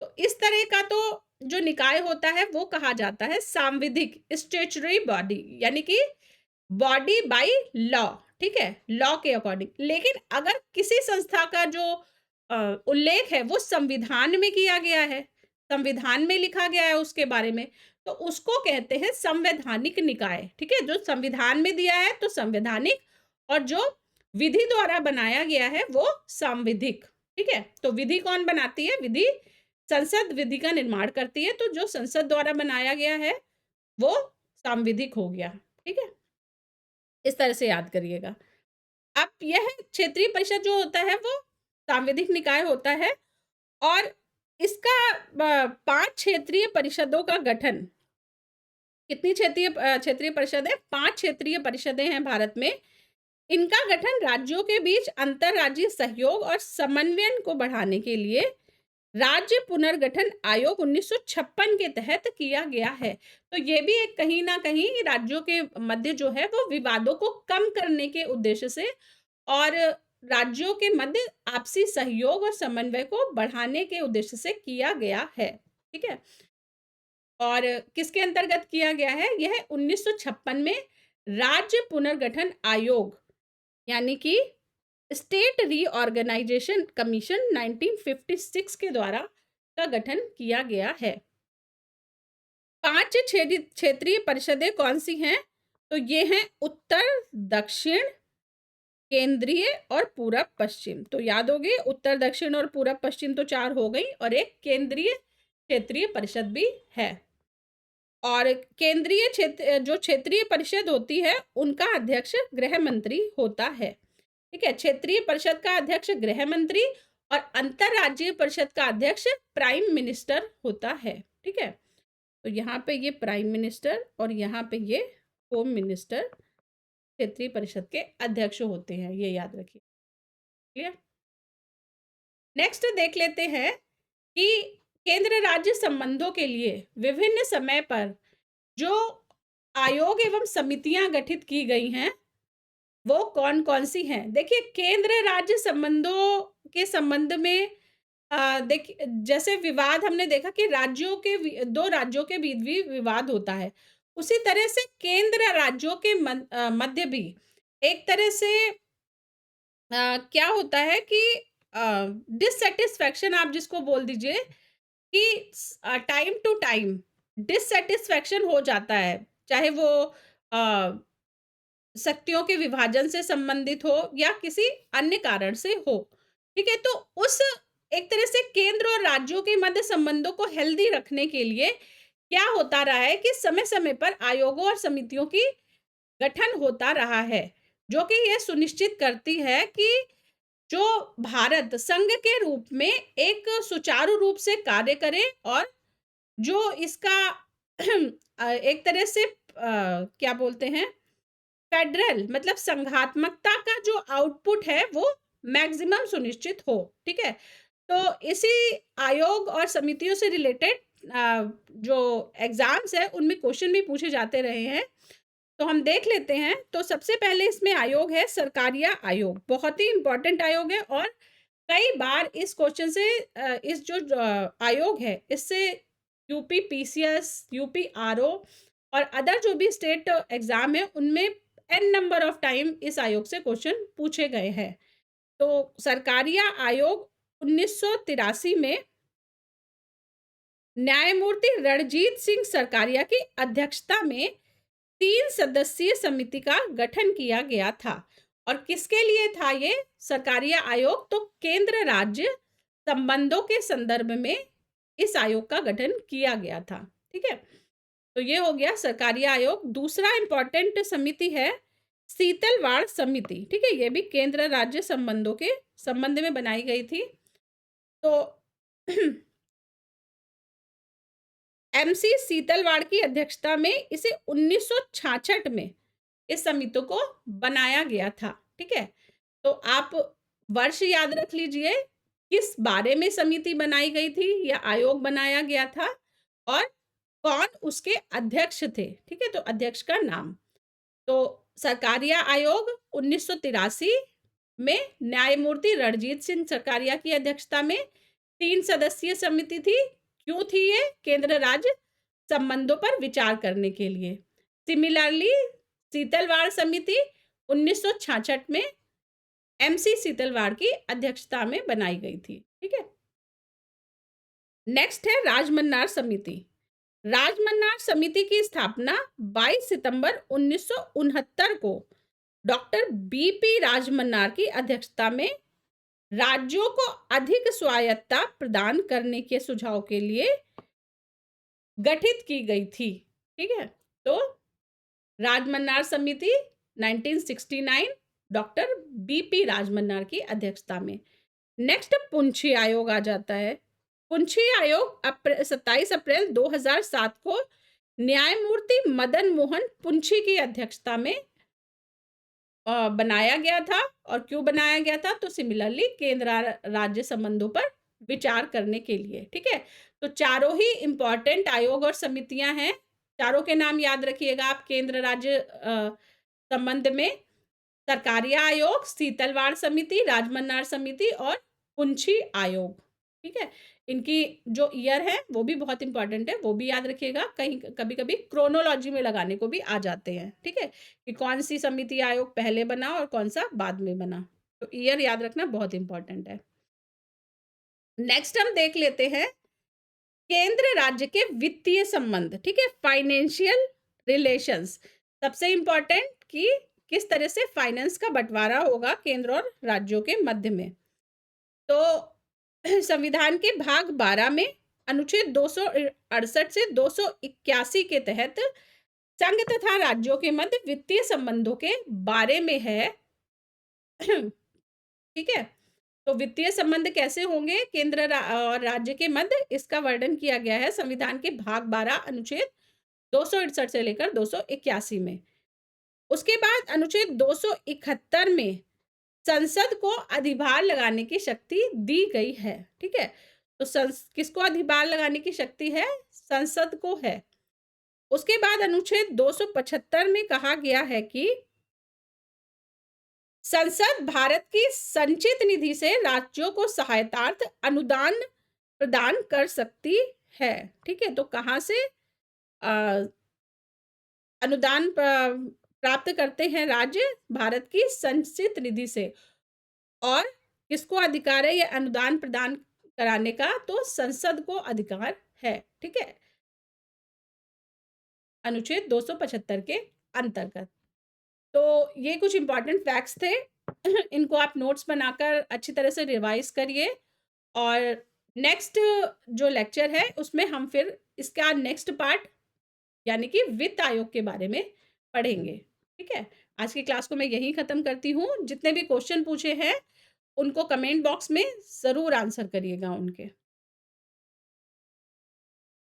तो इस तरह का तो जो निकाय होता है वो कहा जाता है सांविधिक, स्टैट्यूटरी बॉडी, यानी कि बॉडी बाय लॉ, ठीक है, लॉ के अकॉर्डिंग। लेकिन अगर किसी संस्था का जो उल्लेख है वो संविधान में किया गया है, संविधान में लिखा गया है उसके बारे में, तो उसको कहते हैं संवैधानिक निकाय, ठीक है। जो संविधान में दिया है तो संवैधानिक, और जो विधि द्वारा बनाया गया है वो सांविधिक, ठीक है। तो विधि कौन बनाती है? विधि, संसद विधि का निर्माण करती है, तो जो संसद द्वारा बनाया गया है वो सांविधिक हो गया, ठीक है। इस तरह से याद करिएगा। अब यह क्षेत्रीय परिषद जो होता है वो सांविधिक निकाय होता है, और इसका 5 क्षेत्रीय परिषदों का गठन, कितनी क्षेत्रीय परिषद है? 5 क्षेत्रीय परिषदें हैं भारत में। इनका गठन राज्यों के बीच अंतर्राज्यीय सहयोग और समन्वय को बढ़ाने के लिए राज्य पुनर्गठन आयोग 1956 के तहत किया गया है। तो ये भी एक कहीं ना कहीं राज्यों के मध्य जो है वो विवादों को कम करने के उद्देश्य से और राज्यों के मध्य आपसी सहयोग और समन्वय को बढ़ाने के उद्देश्य से किया गया है, ठीक है। और किसके अंतर्गत किया गया है? यह 1956 में राज्य पुनर्गठन आयोग, यानी कि स्टेट रीऑर्गेनाइजेशन कमीशन 1956 के द्वारा का गठन किया गया है। 5 क्षेत्रीय परिषदें कौन सी हैं? तो ये हैं उत्तर, दक्षिण, केंद्रीय और पूरब पश्चिम। तो याद हो गए, उत्तर, दक्षिण और पूरब पश्चिम तो 4 हो गई, और एक केंद्रीय क्षेत्रीय परिषद भी है। और केंद्रीय क्षेत्र जो क्षेत्रीय परिषद होती है उनका अध्यक्ष गृह मंत्री होता है, ठीक है। क्षेत्रीय परिषद का अध्यक्ष गृह मंत्री और अंतरराज्यीय परिषद का अध्यक्ष प्राइम मिनिस्टर होता है, ठीक है। तो यहाँ पे ये प्राइम मिनिस्टर और यहाँ पे ये होम मिनिस्टर क्षेत्रीय परिषद के अध्यक्ष होते हैं, ये याद रखिए। क्लियर? नेक्स्ट देख लेते हैं कि केंद्र राज्य संबंधों के लिए विभिन्न समय पर जो आयोग एवं समितियां गठित की गई हैं वो कौन कौन सी हैं? देखिए, केंद्र राज्य संबंधों के संबंध में देखिए, जैसे विवाद हमने देखा कि राज्यों के 2 राज्यों के बीच भी विवाद होता है, उसी तरह से केंद्र राज्यों के मध्य भी एक तरह से क्या होता है कि डिससैटिस्फैक्शन आप जिसको बोल दीजिए कि टाइम टू टाइम डिससैटिस्फैक्शन हो जाता है, चाहे वो अ, शक्तियों के विभाजन से संबंधित हो या किसी अन्य कारण से हो, ठीक है। तो उस एक तरह से केंद्र और राज्यों के मध्य संबंधों को हेल्दी रखने के लिए क्या होता रहा है कि समय समय पर आयोगों और समितियों की गठन होता रहा है, जो कि यह सुनिश्चित करती है कि जो भारत संघ के रूप में एक सुचारू रूप से कार्य करे, और जो इसका एक तरह से क्या बोलते हैं, फेडरल मतलब संघात्मकता का जो आउटपुट है वो मैक्सिमम सुनिश्चित हो, ठीक है। तो इसी आयोग और समितियों से रिलेटेड जो एग्जाम्स है उनमें क्वेश्चन भी पूछे जाते रहे हैं, तो हम देख लेते हैं। तो सबसे पहले इसमें आयोग है सरकारिया आयोग, बहुत ही इंपॉर्टेंट आयोग है, और कई बार इस क्वेश्चन से इस जो आयोग है इससे यूपी पीसीएस, यूपी आरओ और अदर जो भी स्टेट एग्जाम है उनमें एन नंबर ऑफ टाइम इस आयोग से क्वेश्चन पूछे गए हैं। तो सरकारिया आयोग 1983 में न्यायमूर्ति रणजीत सिंह सरकारिया की अध्यक्षता में 3 सदस्यीय समिति का गठन किया गया था। और किसके लिए था ये सरकारिया आयोग? तो केंद्र राज्य संबंधों के संदर्भ में इस आयोग का गठन किया गया था, ठीक है। तो ये हो गया सरकारिया आयोग। दूसरा इंपॉर्टेंट समिति है शीतलवाड़ समिति, ठीक है। ये भी केंद्र राज्य संबंधों के संबंध में बनाई गई थी। तो एमसी सीतलवाड़ की अध्यक्षता में इसे 1966 में इस समिति को बनाया गया था। ठीक है, तो आप वर्ष याद रख लीजिए, किस बारे में समिति बनाई गई थी या आयोग बनाया गया था, और कौन उसके अध्यक्ष थे। ठीक है, तो अध्यक्ष का नाम। तो सरकारिया आयोग 1983 में न्यायमूर्ति रणजीत सिंह सरकारिया की अध्यक्षता में 3 सदस्यीय समिति थी। क्यों थी ये? केंद्र राज्य संबंधों पर विचार करने के लिए। सिमिलरली सीतलवाड़ समिति 1966 में एमसी सीतलवाड़ की अध्यक्षता में बनाई गई थी। ठीक है, नेक्स्ट है राजमन्नार समिति। राजमन्नार समिति की स्थापना 22 सितंबर 1969 को डॉक्टर बीपी राजमन्नार की अध्यक्षता में राज्यों को अधिक स्वायत्तता प्रदान करने के सुझाव के लिए गठित की गई थी। ठीक है, तो राजमन्नार समिति 1969 डॉक्टर बीपी राजमन्नार की अध्यक्षता में। नेक्स्ट पुंछी आयोग आ जाता है। पुंछी आयोग 27 अप्रैल 2007 को न्यायमूर्ति मदन मोहन पुंछी की अध्यक्षता में बनाया गया था। और क्यों बनाया गया था? तो सिमिलरली केंद्र राज्य संबंधों पर विचार करने के लिए। ठीक है, तो चारों ही इंपॉर्टेंट आयोग और समितियां हैं। चारों के नाम याद रखिएगा आप केंद्र राज्य संबंध में। सरकारिया आयोग, सीतलवाड़ समिति, राजमन्नार समिति और पुंछी आयोग। ठीक है, इनकी जो ईयर है वो भी बहुत इंपॉर्टेंट है, वो भी याद रखिएगा। कहीं कभी कभी क्रोनोलॉजी में लगाने को भी आ जाते हैं। ठीक है, कि कौन सी समिति आयोग पहले बना और कौन सा बाद में बना, तो ईयर याद रखना बहुत इंपॉर्टेंट है। नेक्स्ट हम देख लेते हैं केंद्र राज्य के वित्तीय संबंध। ठीक है, फाइनेंशियल रिलेशंस। सबसे इंपॉर्टेंट कि किस तरह से फाइनेंस का बंटवारा होगा केंद्र और राज्यों के मध्य में। तो संविधान के भाग 12 में अनुच्छेद 268 से 281 के तहत संघ तथा राज्यों के मध्य वित्तीय संबंधों के बारे में है। ठीक है, तो वित्तीय संबंध कैसे होंगे केंद्र और राज्य के मध्य, इसका वर्णन किया गया है संविधान के भाग 12 अनुच्छेद 268 से लेकर 281 में। उसके बाद अनुच्छेद 271 में संसद को अधिभार लगाने की शक्ति दी गई है। ठीक है, तो किसको अधिभार लगाने की शक्ति है? संसद को है। उसके बाद अनुच्छेद 275 में कहा गया है कि संसद भारत की संचित निधि से राज्यों को सहायतार्थ अनुदान प्रदान कर सकती है। ठीक है, तो कहां से अनुदान प्राप्त करते हैं राज्य? भारत की संचित निधि से। और किसको अधिकार है ये अनुदान प्रदान कराने का? तो संसद को अधिकार है। ठीक है, अनुच्छेद 275 के अंतर्गत। तो ये कुछ इंपॉर्टेंट फैक्ट्स थे। इनको आप नोट्स बनाकर अच्छी तरह से रिवाइज करिए, और नेक्स्ट जो लेक्चर है उसमें हम फिर इसका नेक्स्ट पार्ट यानी कि वित्त आयोग के बारे में पढ़ेंगे। ठीक है, आज की क्लास को मैं यहीं ख़त्म करती हूँ। जितने भी क्वेश्चन पूछे हैं उनको कमेंट बॉक्स में ज़रूर आंसर करिएगा उनके।